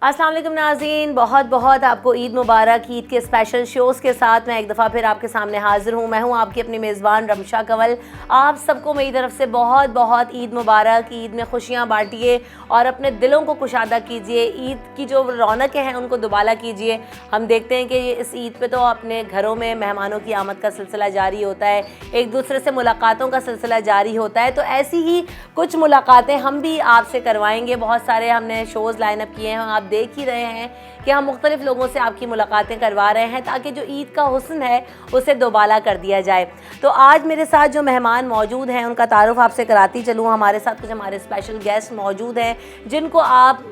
अस्सलाम वालेकुम नाज़रीन, बहुत बहुत आपको ईद मुबारक। ईद के स्पेशल शोज़ के साथ मैं एक दफ़ा फिर आपके सामने हाज़िर हूँ। मैं हूँ आपकी अपनी मेज़बान रमशा कंवल। आप सबको मेरी तरफ़ से बहुत बहुत ईद मुबारक। ईद में खुशियाँ बांटिए और अपने दिलों को कुशादा कीजिए। ईद की जो रौनकें हैं उनको दुबाला कीजिए। हम देखते हैं कि इस ईद पे तो अपने घरों में मेहमानों की आमद का सिलसिला जारी होता है, एक दूसरे से मुलाकातों का सिलसिला जारी होता है। तो ऐसी ही कुछ मुलाकातें हम भी आपसे करवाएंगे। बहुत सारे हमने शोज़ लाइन अप किए हैं, आप देख ही रहे हैं कि हम मुख्तलिफ़ लोगों से आपकी मुलाकातें करवा रहे हैं ताकि जो ईद का हुस्न है उसे दोबाला कर दिया जाए। तो आज मेरे साथ जो मेहमान मौजूद हैं उनका तारुफ आपसे कराती चलूँ। हमारे साथ कुछ हमारे स्पेशल गेस्ट मौजूद हैं जिनको आप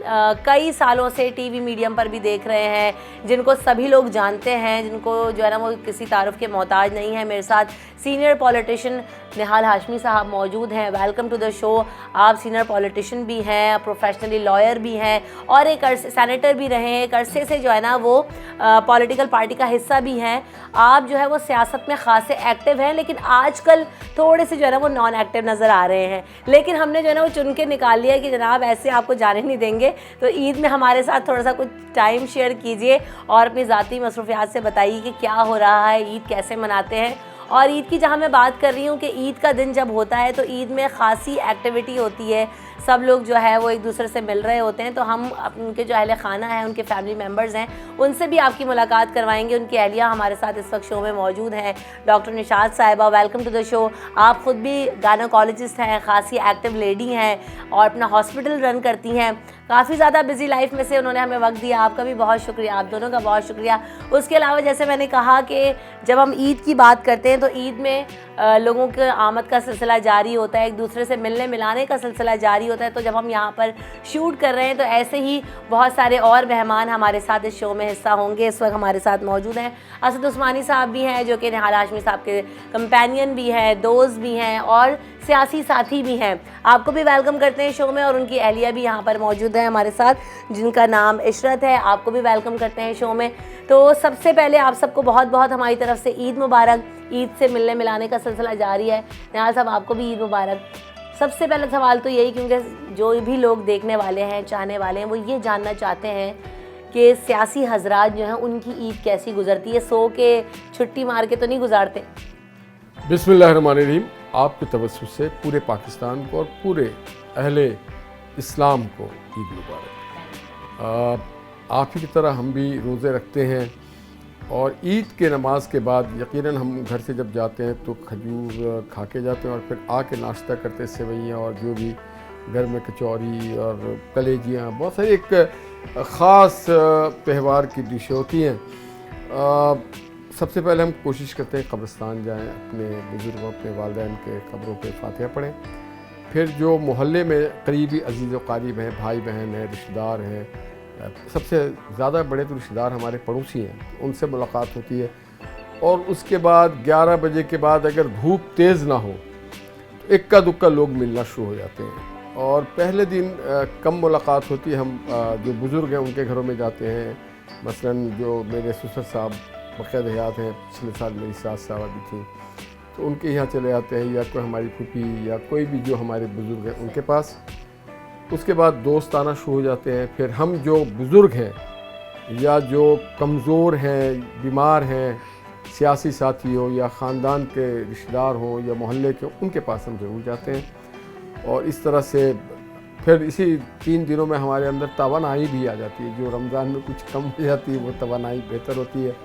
कई सालों से टीवी मीडियम पर भी देख रहे हैं, जिनको सभी लोग जानते हैं, जिनको जो है ना वो किसी तारुफ के मोहताज नहीं है। मेरे साथ सीनियर पॉलिटिशियन निहाल हाशमी साहब मौजूद हैं। Welcome to the show. आप सीनियर पॉलिटिशियन भी हैं, प्रोफेशनली लॉयर भी हैं और एक सेनेटर भी रहे हैं, एक अरसे से जो है ना वो पॉलिटिकल पार्टी का हिस्सा भी हैं। आप जो है वो सियासत में ख़ासे एक्टिव हैं, लेकिन आजकल थोड़े से जो है ना वो नॉन एक्टिव नज़र आ रहे हैं। लेकिन हमने जो है ना वो चुन के निकाल लिया कि जनाब ऐसे आपको जाने नहीं देंगे, तो ईद में हमारे साथ थोड़ा सा कुछ टाइम शेयर कीजिए और अपनी ज़ाती मसरूफियात से बताइए कि क्या हो रहा है, ईद कैसे मनाते हैं। और ईद की जहाँ मैं बात कर रही हूँ कि ईद का दिन जब होता है तो ईद में ख़ासी एक्टिविटी होती है, सब लोग जो है वो एक दूसरे से मिल रहे होते हैं। तो हम उनके जो अहले खाना हैं, उनके फैमिली मेम्बर्स हैं, उनसे भी आपकी मुलाकात करवाएंगे। उनकी अहलिया हमारे साथ इस वक्त शो में मौजूद हैं। डॉक्टर निशात साहिबा, वेलकम टू द शो। आप ख़ुद भी गायनोकोलॉजिस्ट हैं, ख़ासी एक्टिव लेडी हैं और अपना हॉस्पिटल रन करती हैं। काफ़ी ज़्यादा बिजी लाइफ में से उन्होंने हमें वक्त दिया, आपका भी बहुत शुक्रिया, आप दोनों का बहुत शुक्रिया। उसके अलावा जैसे मैंने कहा कि जब हम ईद की बात करते हैं तो ईद में लोगों के आमद का सिलसिला जारी होता है, एक दूसरे से मिलने मिलाने का सिलसिला जारी होता है। तो जब हम यहाँ पर शूट कर रहे हैं तो ऐसे ही बहुत सारे और मेहमान हमारे साथ इस शो में हिस्सा होंगे। इस वक्त हमारे साथ मौजूद हैं असद उस्मानी साहब भी हैं, जो कि निहाल हाशमी साहब के कंपेनियन भी हैं, दोस्त भी हैं और सियासी साथी भी हैं। आपको भी वेलकम करते हैं शो में। और उनकी अहलिया भी यहाँ पर मौजूद है हमारे साथ, जिनका नाम इशरत है। आपको भी वेलकम करते हैं शो में। तो सबसे पहले आप सबको बहुत बहुत हमारी तरफ से ईद मुबारक। ईद से मिलने मिलाने का सिलसिला जारी है। निहाल साहब, आपको भी ईद मुबारक। सबसे पहला सवाल तो यही, क्योंकि जो भी लोग देखने वाले हैं, चाहने वाले हैं, वो ये जानना चाहते हैं कि सियासी हजरात जो हैं उनकी ईद कैसी गुजरती है, सो के छुट्टी मार के तो नहीं गुजारते? बिस्मिल्लाहिर्रहमानिर्रहीम। आपके तवज्जुह से पूरे पाकिस्तान को और पूरे अहले इस्लाम को ईद मुबारक। आप ही की तरह हम भी रोज़े रखते हैं और ईद के नमाज के बाद यकीनन हम घर से जब जाते हैं तो खजूर खा के जाते हैं और फिर आके नाश्ता करते हैं, सेवइयाँ और जो भी घर में कचौरी और कलेजियाँ, बहुत सारी एक ख़ास त्यौहार की डिशें होती हैं। सबसे पहले हम कोशिश करते हैं कब्रिस्तान जाएं, अपने बुज़ुर्गों, अपने वालिदैन के कब्रों पे फातिहा पढ़ें। फिर जो मोहल्ले में करीबी अजीज़ व क़रीब हैं, भाई बहन हैं, रिश्तेदार हैं, सबसे ज़्यादा बड़े तो रिश्तेदार हमारे पड़ोसी हैं, उनसे मुलाकात होती है। और उसके बाद 11 बजे के बाद अगर धूप तेज़ ना हो तो इक्का दुक्का लोग मिलना शुरू हो जाते हैं। और पहले दिन कम मुलाकात होती है। हम जो बुज़ुर्ग हैं उनके घरों में जाते हैं। मसलन जो मेरे ससुर साहब बक़ैद हयात हैं, पिछले साल मेरी सास साहब भी थी, तो उनके यहाँ चले जाते हैं, या कोई हमारी फूफी या कोई भी जो हमारे बुज़ुर्ग हैं उनके पास। उसके बाद दोस्त आना शुरू हो जाते हैं। फिर हम जो बुज़ुर्ग हैं या जो कमज़ोर हैं, बीमार हैं, सियासी साथी हो या ख़ानदान के रिश्तेदार हो या मोहल्ले के, उनके पास हम ज़रूर जाते हैं। और इस तरह से फिर इसी 3 दिनों में हमारे अंदर तवानाई भी आ जाती है। जो रमज़ान में कुछ कम हो जाती है वो तवानाई बेहतर होती है।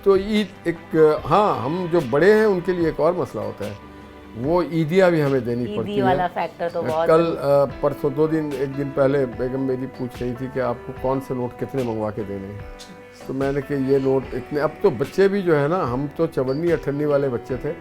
तो ईद एक, हाँ, हम जो बड़े हैं उनके लिए एक और मसला होता है, वो ईदियाँ भी हमें देनी पड़ती है। वाला फैक्टर तो बहुत कल परसों 2 दिन, एक दिन पहले बेगम मेरी पूछ रही थी कि आपको कौन से नोट कितने मंगवा के देने हैं। तो मैंने कि ये नोट इतने। अब तो बच्चे भी जो है ना, हम तो 54-58 वाले बच्चे थे,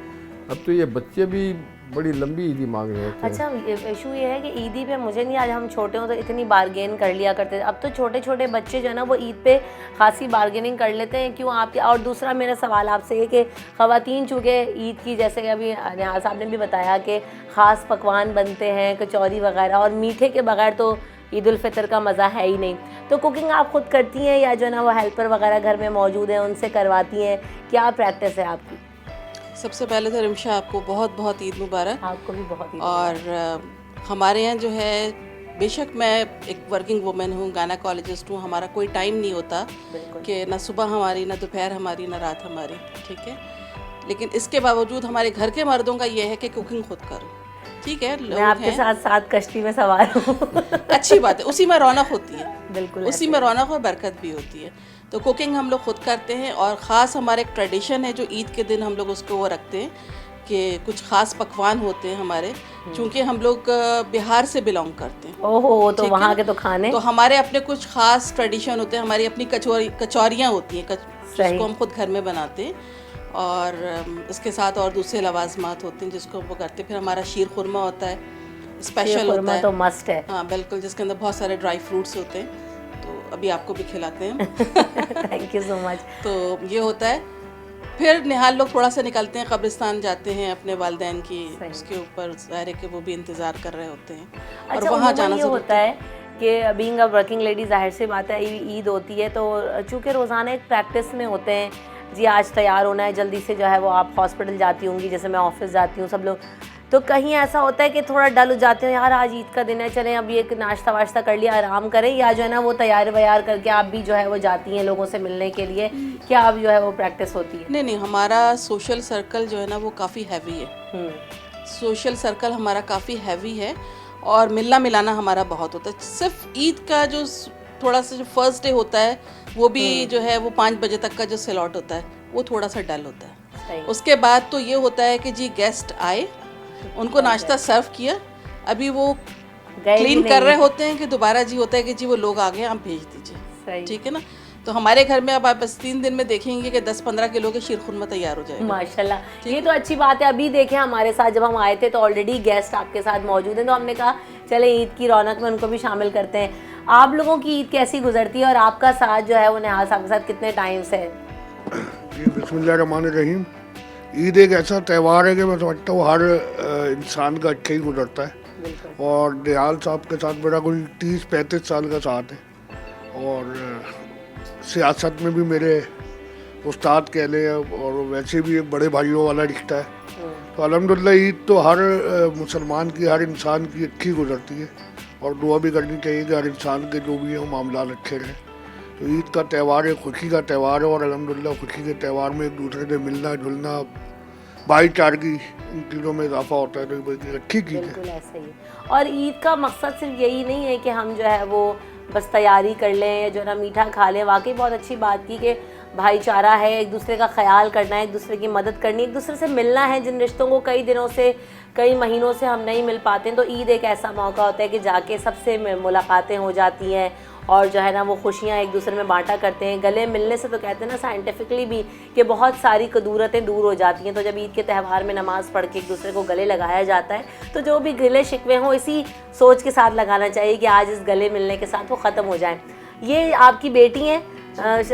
अब तो ये बच्चे भी बड़ी लंबी ईदी मांग रहे थे। अच्छा, इशू ये है कि ईदी पे मुझे नहीं, आज हम छोटे हों तो इतनी बार्गेन कर लिया करते थे। अब तो छोटे छोटे बच्चे जो है ना वो ईद पे खासी बार्गेनिंग कर लेते हैं। क्यों आपके? और दूसरा मेरा सवाल आपसे है कि ख़वातीन चूँकि ईद की, जैसे कि अभी निहाल साहब ने भी बताया कि ख़ास पकवान बनते हैं, कचौरी वगैरह, और मीठे के बगैर तो ईद उल फितर का मज़ा है ही नहीं। तो कुकिंग आप ख़ुद करती हैं या जो है ना वो हेल्पर वगैरह घर में मौजूद हैं उनसे करवाती हैं? क्या प्रैक्टिस है आपकी? सबसे पहले तो रिमशा आपको बहुत बहुत ईद मुबारक। आपको भी बहुत ईद और हमारे यहाँ जो है बेशक मैं एक वर्किंग वुमेन हूँ, गायनेकोलॉजिस्ट हूँ, हमारा कोई टाइम नहीं होता कि ना सुबह हमारी, ना दोपहर हमारी, ना रात हमारी, ठीक है। लेकिन इसके बावजूद हमारे घर के मर्दों का ये है कि कुकिंग खुद करो, ठीक है। मैं आपके साथ साथ कश्ती में सवार हूँ। अच्छी बात है, उसी में रौनक होती है, बिल्कुल उसी में रौनक और बरकत भी होती है। तो कुकिंग हम लोग खुद करते हैं, और ख़ास हमारे एक ट्रेडिशन है जो ईद के दिन हम लोग उसको वो रखते हैं कि कुछ ख़ास पकवान होते हैं हमारे, क्योंकि हम लोग बिहार से बिलोंग करते हैं। ओहो, तो वहाँ के तो खाने, तो हमारे अपने कुछ ख़ास ट्रेडिशन होते हैं, हमारी अपनी कचौरियाँ होती हैं जिसको हम खुद घर में बनाते हैं, और इसके साथ और दूसरे लवाजमात होते हैं जिसको वो करते हैं। फिर हमारा शीर खुरमा होता है, स्पेशल होता है, तो मस्ट है। हाँ बिल्कुल, जिसके अंदर बहुत सारे ड्राई फ्रूट्स होते हैं, तो अभी आपको भी खिलाते हैं। Thank you so much. तो ये होता है। फिर निहाल लोग थोड़ा सा निकलते हैं, कब्रिस्तान जाते हैं अपने वालिदैन की, उसके ऊपर ज़ाहिर है कि वो भी इंतज़ार कर रहे होते हैं। अच्छा, और वहाँ जाना ये होता है कि बीइंग अ वर्किंग लेडी, जाहिर सी बात है ईद होती है तो चूँकि रोज़ाना एक प्रैक्टिस में होते हैं, जी आज तैयार होना है, जल्दी से जो है वो आप हॉस्पिटल जाती होंगी, जैसे मैं ऑफिस जाती हूँ, सब लोग, तो कहीं ऐसा होता है कि थोड़ा डल हो जाते हो, यार आज ईद का दिन है, चलें अभी एक नाश्ता वाश्ता कर लिया, आराम करें, या जो है ना वो तैयार वैयार करके आप भी जो है वो जाती हैं लोगों से मिलने के लिए, क्या अब जो है वो प्रैक्टिस होती है? नहीं, हमारा सोशल सर्कल जो है ना वो काफ़ी हैवी है। सोशल सर्कल हमारा काफ़ी हैवी है, और मिलना मिलाना हमारा बहुत होता है। सिर्फ ईद का जो थोड़ा सा जो फर्स्ट डे होता है, वो भी जो है वो 5 बजे तक का जो स्लॉट होता है, वो थोड़ा सा डल होता है। उसके बाद तो ये होता है कि जी गेस्ट आए, उनको नाश्ता सर्व किया, अभी वो क्लीन कर रहे होते हैं कि दोबारा जी होता है कि जी वो लोग आ गए, आप भेज दीजिए, ठीक है ना। तो हमारे घर में अब आप बस 3 दिन में देखेंगे कि 10-15 किलो के शीर खुरमा तैयार हो जाएगा। माशाल्लाह, ये तो अच्छी बात है। अभी देखें हमारे साथ जब हम आए थे तो ऑलरेडी गेस्ट आपके साथ मौजूद हैं, तो हमने कहा चले ईद की रौनक में उनको भी शामिल करते हैं। आप लोगों की ईद कैसी गुजरती है, और आपका साथ जो है वो निहाल साहब के साथ कितने टाइम से है? जी बिस्मिल्लाहिर्रहमानिर्रहीम। ईद एक ऐसा त्यौहार है कि मैं समझता हूँ हर इंसान का अच्छा ही गुजरता है, और निहाल साहब के साथ मेरा कोई 30-35 साल का साथ है, और सियासत में भी मेरे उस्ताद कह लें, और वैसे भी एक बड़े भाइयों वाला रिश्ता है। तो अल्हम्दुलिल्लाह ईद तो हर मुसलमान की, हर इंसान की अच्छी गुजरती है, और दुआ भी करनी चाहिए कि हर इंसान के जो भी है मामला अच्छे रहें। तो ईद का त्यौहार एक खुशी का त्यौहार है, और अल्हम्दुलिल्लाह खुशी के त्यौहार में एक दूसरे से मिलना जुलना, भाईचारगी, इन चीज़ों में इजाफा होता है, तो ये अच्छी चीज़ है। बिल्कुल ऐसा ही है। और ईद का मकसद सिर्फ यही नहीं है कि हम जो है वो बस तैयारी कर लें या जो है ना मीठा खा लें। वाकई बहुत अच्छी बात की कि भाईचारा है, एक दूसरे का ख्याल करना है, एक दूसरे की मदद करनी, एक दूसरे से मिलना है, जिन रिश्तों को कई दिनों से, कई महीनों से हम नहीं मिल पाते हैं। तो ईद एक ऐसा मौका होता है कि जाके सबसे मुलाकातें हो जाती हैं, और जो है ना वो खुशियाँ एक दूसरे में बांटा करते हैं। गले मिलने से तो कहते हैं ना साइंटिफिकली भी कि बहुत सारी कदूरतें दूर हो जाती हैं। तो जब ईद के त्यौहार में नमाज़ पढ़ के एक दूसरे को गले लगाया जाता है, तो जो भी गिले शिकवे हों इसी सोच के साथ लगाना चाहिए कि आज इस गले मिलने के साथ वो ख़त्म हो जाए। ये आपकी बेटी हैं,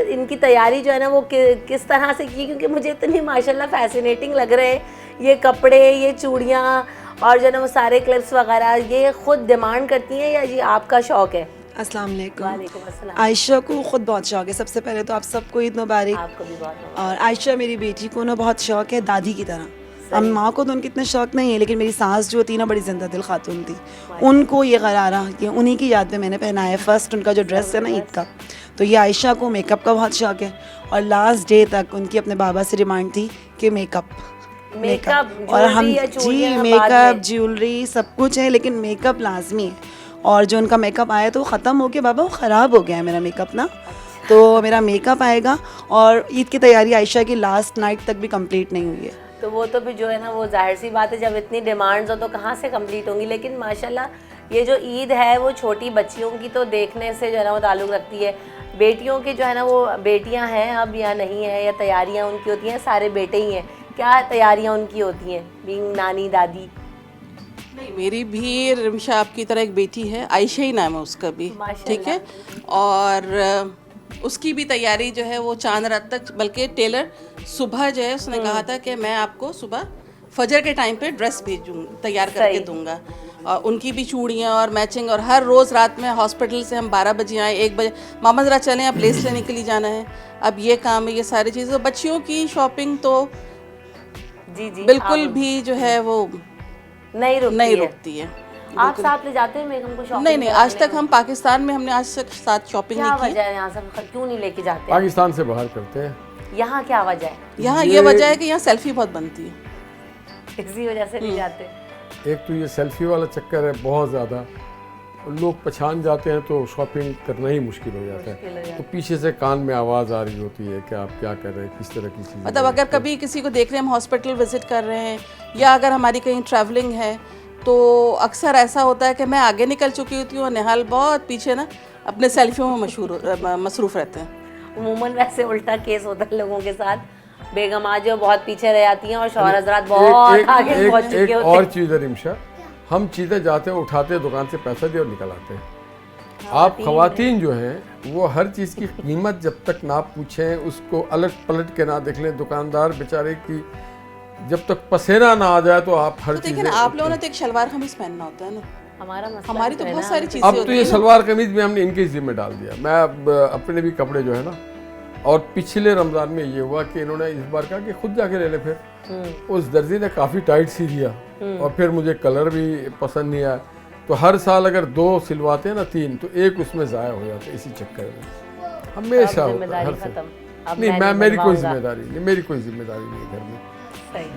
इनकी तैयारी जो है ना वो किस तरह से की, क्योंकि मुझे इतनी माशाल्लाह फैसिनेटिंग लग रहे हैं ये कपड़े, ये चूड़ियाँ, और जो है ना वो सारे क्लिप्स वगैरह, ये खुद डिमांड करती हैं या ये आपका शौक़ है? अस्सलाम वालेकुम। वालेकुम अस्सलाम। आयशा को ख़ुद बहुत शौक़ है। सबसे पहले तो आप सबको ईद मुबारक। आपको भी बहुत। और आयशा मेरी बेटी को ना बहुत शौक़ है दादी की तरह। अब माँ को तो उनकी इतना शौक़ नहीं है, लेकिन मेरी सास जो थी ना बड़ी ज़िंदा दिल खातून थी, उनको ये गरारा कि उन्हीं की याद में मैंने पहनाया फर्स्ट उनका जो ड्रेस है ना ईद का। तो ये आयशा को मेकअप का बहुत शौक़ है, और लास्ट डे तक उनकी अपने बाबा से डिमांड थी कि मेकअप, और हम जी मेकअप ज्वेलरी सब कुछ है, लेकिन मेकअप लाजमी है। और जो उनका मेकअप आया तो वो ख़त्म हो गया, बाबा वो ख़राब हो गया है मेरा मेकअप ना, तो मेरा मेकअप आएगा। और ईद की तैयारी आयशा की लास्ट नाइट तक भी कंप्लीट नहीं हुई है। तो वो तो फिर जो है ना वो जाहिर सी बात है, जब इतनी डिमांड्स हो तो कहाँ से कंप्लीट होंगी। लेकिन माशाल्लाह ये जो ईद है वो छोटी बच्चियों की तो देखने से जो है ना वो ताल्लुक़ रखती है। बेटियों की जो है ना वो बेटियां हैं अब या नहीं है, या तैयारियां उनकी होती हैं, सारे बेटे ही हैं, क्या तैयारियां उनकी होती हैं बीइंग नानी दादी? नहीं, मेरी भी रिमशा आपकी तरह एक बेटी है, आयशा ही नाम है उसका भी, ठीक है। और उसकी भी तैयारी जो है वो चांद रात तक, बल्कि टेलर सुबह जो है उसने कहा था कि मैं आपको सुबह फजर के टाइम पे ड्रेस भेजूँगा, तैयार करके दूंगा। और उनकी भी चूड़ियाँ और मैचिंग, और हर रोज़ रात में हॉस्पिटल से हम 12 बजे आए, 1 बजे मामा ज़रा चलें अब लेस लेने के लिए जाना है, अब ये काम है, ये सारी चीज़ें। बच्चियों की शॉपिंग तो जी बिल्कुल भी जो है वो नहीं रुकती है। आप साथ ले जाते हैं बेगम को शॉपिंग? नहीं नहीं, आज तक हम पाकिस्तान में हमने आज तक साथ शॉपिंग क्या नहीं की। वजह है यहाँ से क्यों नहीं लेके जाते? पाकिस्तान से बाहर करते हैं। यहाँ क्या वजह है? यहाँ ये वजह है कि यहाँ सेल्फी बहुत बनती है, इसी वजह से नहीं जाते। एक तो ये सेल्फी वाला चक्कर है बहुत ज़्यादा, लोग पहचान जाते हैं तो शॉपिंग करना ही मुश्किल हो जाता है। तो पीछे से कान में आवाज़ आ रही होती है कि आप क्या कर रहे हैं, किस तरह की चीज़। मतलब अगर कभी किसी को देख रहे हैं, हम हॉस्पिटल विजिट कर रहे हैं या अगर हमारी कहीं ट्रैवलिंग है तो अक्सर ऐसा होता है कि मैं आगे निकल चुकी होती हूँ और निहाल बहुत पीछे ना अपने सेल्फियों में मसरूफ़ रहते हैं। उमूमन वैसे उल्टा केस होता है लोगों के साथ, बेगम आज जो बहुत पीछे रह जाती हैं और शौहर हजरात बहुत आगे पहुंच चुके होते हैं। और चीज़ है रिमशा, हम चीज़ें जाते हैं, उठाते हैं, दुकान से पैसा दिए और निकल आते हैं। आप खवातीन जो हैं वो हर चीज़ की कीमत जब तक ना पूछें, उसको अलट पलट के ना देख लें, दुकानदार बेचारे की जब तक पसेना ना आ जाए तो आप हर तो चीज़। देखिए ना, आप लोगों ने तो एक शलवार कमीज पहनना होता है ना, हमारा मसला हमारी तो है बहुत ना। सारी चीज़ें अब होती तो ये हैं ना। सलवार कमीज भी हमने इनके जिम्मे डाल दिया। मैं अब अपने भी कपड़े जो है ना, और पिछले रमज़ान में ये हुआ कि इन्होंने इस बार कहा कि खुद जाके ले ले। फिर उस दर्जी ने काफ़ी टाइट सी दिया और फिर मुझे कलर भी पसंद नहीं आया। तो हर साल अगर 2 सिलवाते हैं ना 3, तो एक उसमें ज़ाया हो जाता है। इसी चक्कर में हमेशा होता है हर साल। नहीं, मैं मेरी कोई जिम्मेदारी नहीं, मेरी कोई जिम्मेदारी नहीं है घर में।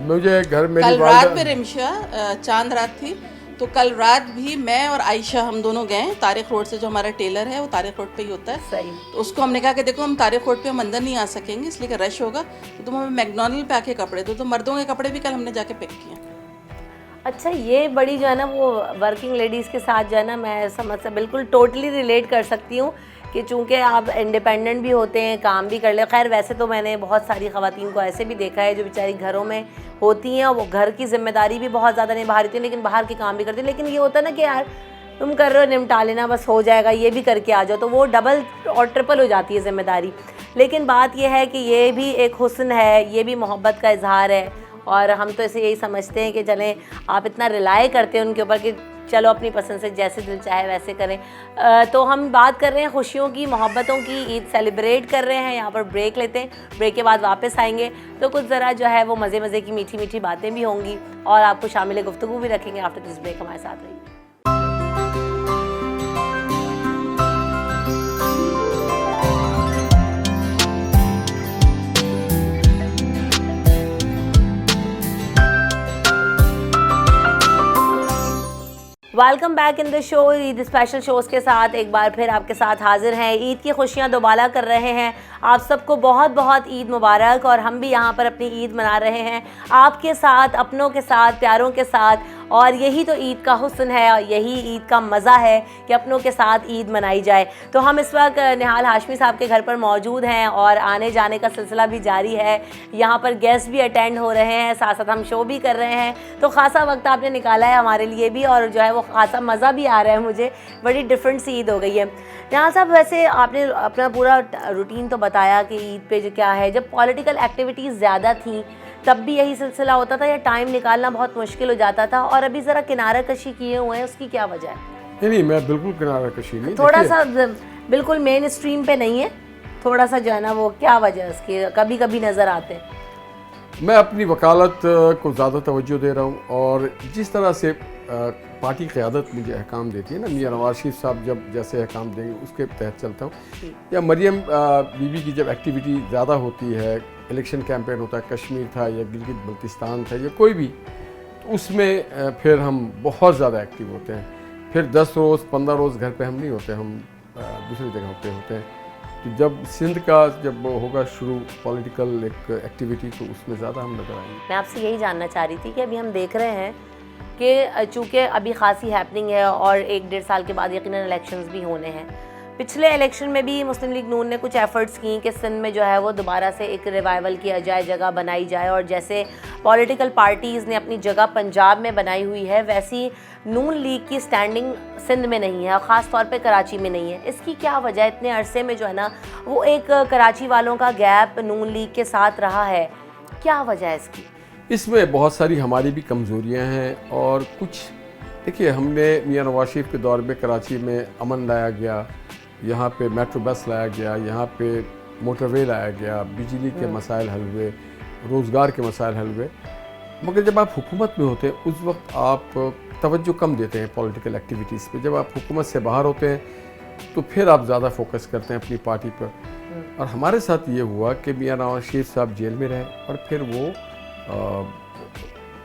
मुझे घर में कल रात में रिमशा चांद रात थी, तो कल रात भी मैं और आयशा हम दोनों गए तारिक रोड से, जो हमारा टेलर है वो तारिक रोड पे ही होता है। सही। तो उसको हमने कहा कि देखो हम तारिक रोड पे हम अंदर नहीं आ सकेंगे इसलिए कि रश होगा, तो तुम हमें मैकडोनल्ड पे आके कपड़े दो। तो मर्दों के कपड़े भी कल हमने जाके पिक किए। अच्छा, ये बड़ी जो है ना वो वर्किंग लेडीज़ के साथ जो है ना, मैं समझ से बिल्कुल टोटली रिलेट कर सकती हूँ कि चूँकि आप इंडिपेंडेंट भी होते हैं, काम भी कर ले। खैर वैसे तो मैंने बहुत सारी ख़वातीन को ऐसे भी देखा है जो बेचारी घरों में होती हैं और वो घर की जिम्मेदारी भी बहुत ज़्यादा निभा रही थी, लेकिन बाहर के काम भी करती हैं। लेकिन ये होता है ना कि यार तुम कर रहे हो, निपटा लेना, बस हो जाएगा, ये भी करके आ जाओ, तो वो डबल और ट्रिपल हो जाती है जिम्मेदारी। लेकिन बात यह है कि ये भी एक हुस्न है, ये भी मोहब्बत का इजहार है, और हम तो इसे यही समझते हैं कि चलें आप इतना रिलाय करते हैं उनके ऊपर कि चलो अपनी पसंद से जैसे दिल चाहे वैसे करें। तो हम बात कर रहे हैं खुशियों की, मोहब्बतों की, ईद सेलिब्रेट कर रहे हैं। यहाँ पर ब्रेक लेते हैं, ब्रेक के बाद वापस आएंगे तो कुछ ज़रा जो है वो मज़े मज़े की मीठी मीठी बातें भी होंगी और आपको शामिल गुफ्तगू भी रखेंगे। आफ्टर दिस ब्रेक हमारे साथ रहिए। Welcome back in the show. Eid special shows के साथ एक बार फिर आपके साथ हाजिर हैं। ईद की खुशियां दोबाला कर रहे हैं। आप सबको बहुत बहुत ईद मुबारक। और हम भी यहाँ पर अपनी ईद मना रहे हैं आपके साथ, अपनों के साथ, प्यारों के साथ। और यही तो ईद का हुस्न है और यही ईद का मज़ा है कि अपनों के साथ ईद मनाई जाए। तो हम इस वक्त निहाल हाशमी साहब के घर पर मौजूद हैं और आने जाने का सिलसिला भी जारी है। यहाँ पर गेस्ट भी अटेंड हो रहे हैं, साथ साथ हम शो भी कर रहे हैं। तो ख़ासा वक्त आपने निकाला है हमारे लिए भी, और जो है वो ख़ासा मज़ा भी आ रहा है मुझे। बड़ी डिफरेंट सी ईद हो गई है। निहाल साहब, वैसे आपने अपना पूरा रूटीन तो बताया कि ईद पे जो क्या है, जब पॉलिटिकल एक्टिविटीज़ ज़्यादा थी तब भी यही सिलसिला होता था या टाइम निकालना बहुत मुश्किल हो जाता था, और अभी ज़रा किनारा कशी किए हुए हैं, उसकी क्या वजह है? नहीं, मैं बिल्कुल किनारा कशी नहीं। थोड़ा सा बिल्कुल मेन स्ट्रीम पे नहीं है, थोड़ा सा जो है ना वो क्या वजह है उसकी, कभी कभी नज़र आते हैं। मैं अपनी वकालत को ज़्यादा तवज्जो दे रहा हूँ, और जिस तरह से पार्टी क़यादत मुझे अहकाम देती है ना, मियां नवाज शरीफ साहब जब जैसे अहकाम देंगे उसके तहत चलता हूँ। या मरियम बीबी की जब एक्टिविटी ज़्यादा होती है, इलेक्शन कैंपेन होता है, कश्मीर था या गिलगित बल्तिस्तान था या कोई भी, तो उसमें फिर हम बहुत ज़्यादा एक्टिव होते हैं। फिर 10 रोज़ 15 रोज़ घर पे हम नहीं होते, हम दूसरी जगह पे होते हैं। तो जब सिंध का जब होगा शुरू पॉलिटिकल एक एक्टिविटी, तो उसमें ज़्यादा हम नजर आएंगे। मैं आपसे यही जानना चाह रही थी कि अभी हम देख रहे हैं कि चूँकि अभी खासी हैपनिंग है और 1-1.5 साल के बाद यकीनन इलेक्शंस भी होने हैं। पिछले इलेक्शन में भी मुस्लिम लीग नून ने कुछ एफ़र्ट्स की कि सिंध में जो है वो दोबारा से एक रिवाइवल किया जाए, जगह बनाई जाए, और जैसे पॉलिटिकल पार्टीज़ ने अपनी जगह पंजाब में बनाई हुई है, वैसी नून लीग की स्टैंडिंग सिंध में नहीं है और ख़ास तौर पे कराची में नहीं है। इसकी क्या वजह है? इतने अरसे में जो है ना वो एक कराची वालों का गैप नून लीग के साथ रहा है, क्या वजह है इसकी? इसमें बहुत सारी हमारी भी कमज़ोरियाँ हैं, और कुछ देखिए, हमने मियां नवाज शरीफ के दौर में कराची में अमन लाया गया, यहाँ पे मेट्रो बस लाया गया, यहाँ पे मोटरवे लाया गया, बिजली के मसाइल हल हुए, रोज़गार के मसाइल हल हुए। मगर जब आप हुकूमत में होते हैं उस वक्त आप तवज्जो कम देते हैं पॉलिटिकल एक्टिविटीज़ पे। जब आप हुकूमत से बाहर होते हैं तो फिर आप ज़्यादा फोकस करते हैं अपनी पार्टी पर। और हमारे साथ ये हुआ कि मियां नवाज शरीफ साहब जेल में रहे और फिर वो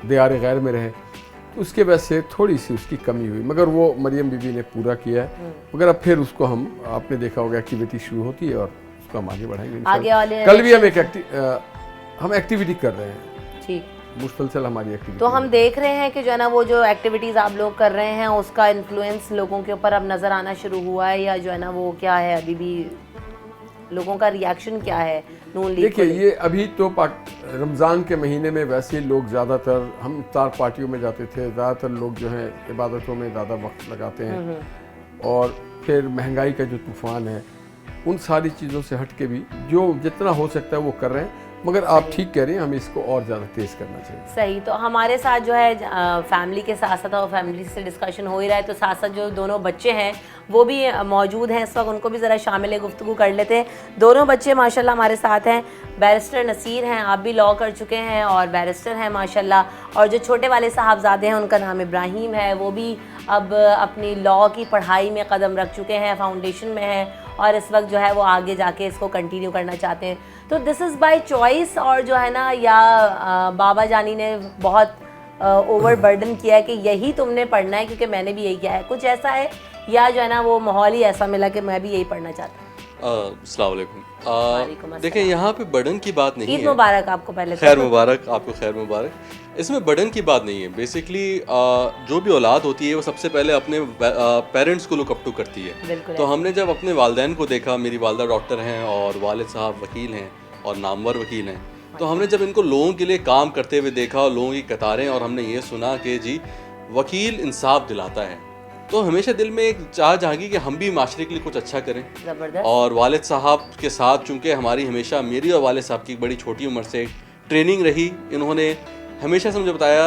दियार गैर में रहे, तो उसके वजह से थोड़ी सी उसकी कमी हुई, मगर वो मरियम बीबी ने पूरा किया है। मगर अब फिर उसको हम, आपने देखा होगा एक्टिविटी शुरू होती है और उसको हम आगे बढ़ाएंगे। आगे वाले कल भी हम एक्टिविटी कर रहे हैं, ठीक, मुसलसल हमारी एक्टिविटी। तो हम देख रहे हैं कि जो है ना वो जो एक्टिविटीज़ आप लोग कर रहे हैं उसका इन्फ्लुएंस लोगों के ऊपर अब नज़र आना शुरू हुआ है, या जो है ना वो क्या है, अभी भी लोगों का रिएक्शन क्या है नून लीग? देखिए, ये अभी तो रमज़ान के महीने में वैसे ही लोग ज़्यादातर, हम इफ्तार पार्टियों में जाते थे, ज़्यादातर लोग जो हैं इबादतों में ज़्यादा वक्त लगाते हैं, और फिर महंगाई का जो तूफ़ान है उन सारी चीज़ों से हट के भी जो जितना हो सकता है वो कर रहे हैं। मगर आप ठीक कह रहे हैं, हमें इसको और ज़्यादा तेज़ करना चाहिए। सही। तो हमारे साथ जो है फैमिली के साथ साथ, और फैमिली से डिस्कशन हो ही रहा है, तो साथ साथ जो दोनों बच्चे हैं वो भी मौजूद हैं इस वक्त, उनको भी ज़रा शामिल गुफ्तगू कर लेते हैं। दोनों बच्चे माशाल्लाह हमारे साथ हैं। बैरिस्टर नसीर हैं, आप भी लॉ कर चुके हैं और बैरिस्टर हैं माशाल्लाह, और जो छोटे वाले साहबजादे हैं उनका नाम इब्राहिम है, वो भी अब अपनी लॉ की पढ़ाई में कदम रख चुके हैं, फाउंडेशन में है, और इस वक्त जो है वो आगे जाके इसको कंटिन्यू करना चाहते हैं। तो दिस इज़ बाय चॉइस, और जो है ना, या बाबा जानी ने बहुत ओवर बर्डन किया है कि यही तुमने पढ़ना है क्योंकि मैंने भी यही किया है, कुछ ऐसा है, या जो है ना वो माहौल ही ऐसा मिला कि मैं भी यही पढ़ना चाहता हूँ? अस्सलाम वालेकुम। देखें, यहाँ पे बर्डन की बात नहीं है। ईद मुबारक आपको पहले। खैर मुबारक आपको, खैर मुबारक। इसमें बर्डन की बात नहीं है। बेसिकली जो भी औलाद होती है वो सबसे पहले अपने पेरेंट्स को लुक अप टू करती है। तो हमने जब अपने वालिदैन को देखा, मेरी वालदा डॉक्टर हैं और वालिद साहब वकील हैं और नामवर वकील हैं, तो हमने जब इनको लोगों के लिए काम करते हुए देखा और लोगों की कतारें, और हमने ये सुना कि जी वकील इंसाफ दिलाता है, तो हमेशा दिल में एक चाह जागी कि हम भी माशरे के लिए कुछ अच्छा करें। और वालिद साहब के साथ चूँकि हमारी हमेशा, मेरी और वालिद साहब की बड़ी छोटी उम्र से ट्रेनिंग रही, इन्होंने हमेशा से मुझे बताया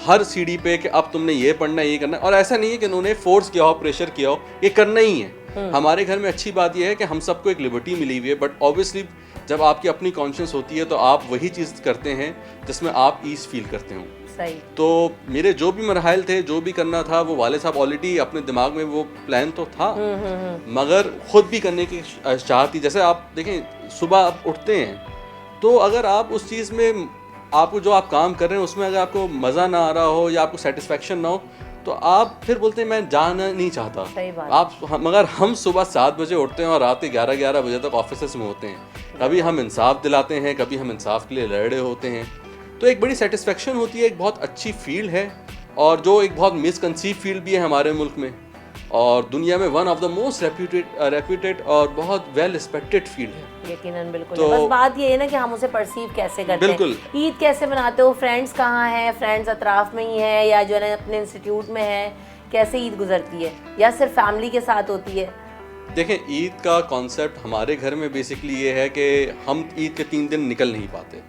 हर सीढ़ी पे कि अब तुमने ये पढ़ना है, ये करना है। और ऐसा नहीं है कि इन्होंने फोर्स किया हो, प्रेशर किया हो, ये करना ही है। हमारे घर में अच्छी बात यह है कि हम सबको एक लिबर्टी मिली हुई है, बट ऑब्वियसली जब आपकी अपनी कॉन्शियस होती है तो आप वही चीज़ करते हैं जिसमें आप ईज़ फील करते हो। सही। तो मेरे जो भी मरहल थे, जो भी करना था, वो वाले साहब ऑलरेडी अपने दिमाग में वो प्लान तो था, मगर खुद भी करने की चाह थी। जैसे आप देखें, सुबह आप उठते हैं तो अगर आप उस चीज़ में, आपको जो आप काम कर रहे हैं उसमें अगर आपको मज़ा ना आ रहा हो या आपको सेटिस्फेक्शन ना हो, तो आप फिर बोलते हैं मैं जाना नहीं चाहता। सही बात। आप, मगर हम सुबह 7 बजे उठते हैं और रात के 11 बजे तक ऑफिस में होते हैं। कभी हम इंसाफ दिलाते हैं, कभी हम इंसाफ के लिए लड़ रहे होते हैं, तो एक बड़ी सेटिस्फेक्शन होती है। एक बहुत अच्छी फील्ड है, और जो एक बहुत मिसकंसीव फील्ड भी है हमारे मुल्क में, और दुनिया में one of the most reputed और बहुत वेल रिस्पेक्टेड फील्ड है। यकीनन, बिल्कुल। तो बस बात ये है ना कि हम उसे परसीव कैसे करते हैं। बिल्कुल। ईद कैसे मनाते हो, फ्रेंड्स कहाँ हैं, फ्रेंड्स अतराफ में ही है, या जो है ना अपने इंस्टीट्यूट में है, कैसे ईद गुजरती है, या सिर्फ फैमिली के साथ होती है? देखें, ईद का कॉन्सेप्ट हमारे घर में बेसिकली ये है कि हम ईद के 3 दिन निकल नहीं पाते,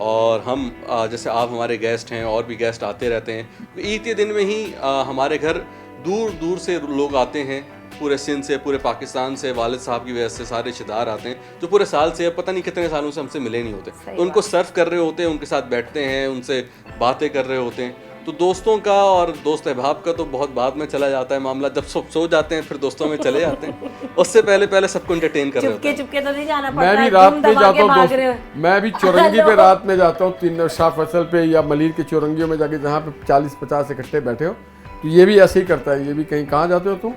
और हम जैसे आप हमारे गेस्ट हैं और भी गेस्ट आते रहते हैं, तो ईद के दिन में ही हमारे घर दूर दूर से लोग आते हैं, पूरे सिंध से, पूरे पाकिस्तान से, वालिद साहब की वजह से सारे रिश्तेदार आते हैं जो पूरे साल से, पता नहीं कितने सालों से हमसे मिले नहीं होते। तो उनको सर्व कर रहे होते हैं, उनके साथ बैठते हैं, उनसे बातें कर रहे होते हैं। तो दोस्तों का और दोस्त अहबाब का तो बहुत बाद में चला जाता है मामला, जब सब सो जाते हैं फिर दोस्तों में चले जाते हैं। उससे पहले सबको एंटरटेन कर रहे होते हैं। चुपके तो नहीं जाना पड़ता। मैं भी रात में जाता हूँ, मैं भी चौरंगी पे रात में जाता हूँ, 3 शाह फैसल पे या मलिर के चौरंगियों में जाके, जहाँ पे 40-50 इकट्ठे बैठे हो, तो ये भी ऐसे ही करता है। ये भी कहीं, कहाँ जाते हो तुम?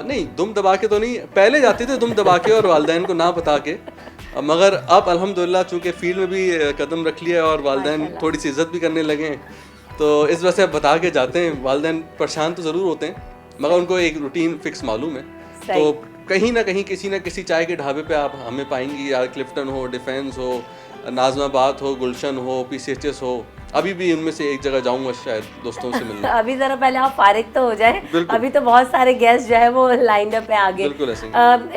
नहीं, दुम दबा के तो नहीं, पहले जाते थे दुम दबा के और वालिदैन को ना बता के, मगर अब अल्हम्दुलिल्लाह चूँकि फील्ड में भी कदम रख लिया और वालिदैन थोड़ी सी इज्जत भी करने लगे हैं, तो इस वजह से अब बता के जाते हैं। वालिदैन परेशान तो ज़रूर होते हैं, मगर उनको एक रूटीन फिक्स मालूम है। तो कहीं ना कहीं किसी न किसी चाय के ढाबे पे आप हमें पाएंगी, या क्लिफ्टन हो, डिफेंस हो, नाज़माबाद हो, गुलशन हो, PCHS हो। अभी भी इनमें से एक जगह जाऊंगा शायद दोस्तों से मिलने। अभी जरा पहले आप फारिग तो हो जाए, अभी तो बहुत सारे गेस्ट जो है वो लाइन अप पे आगे। बिल्कुल ऐसे।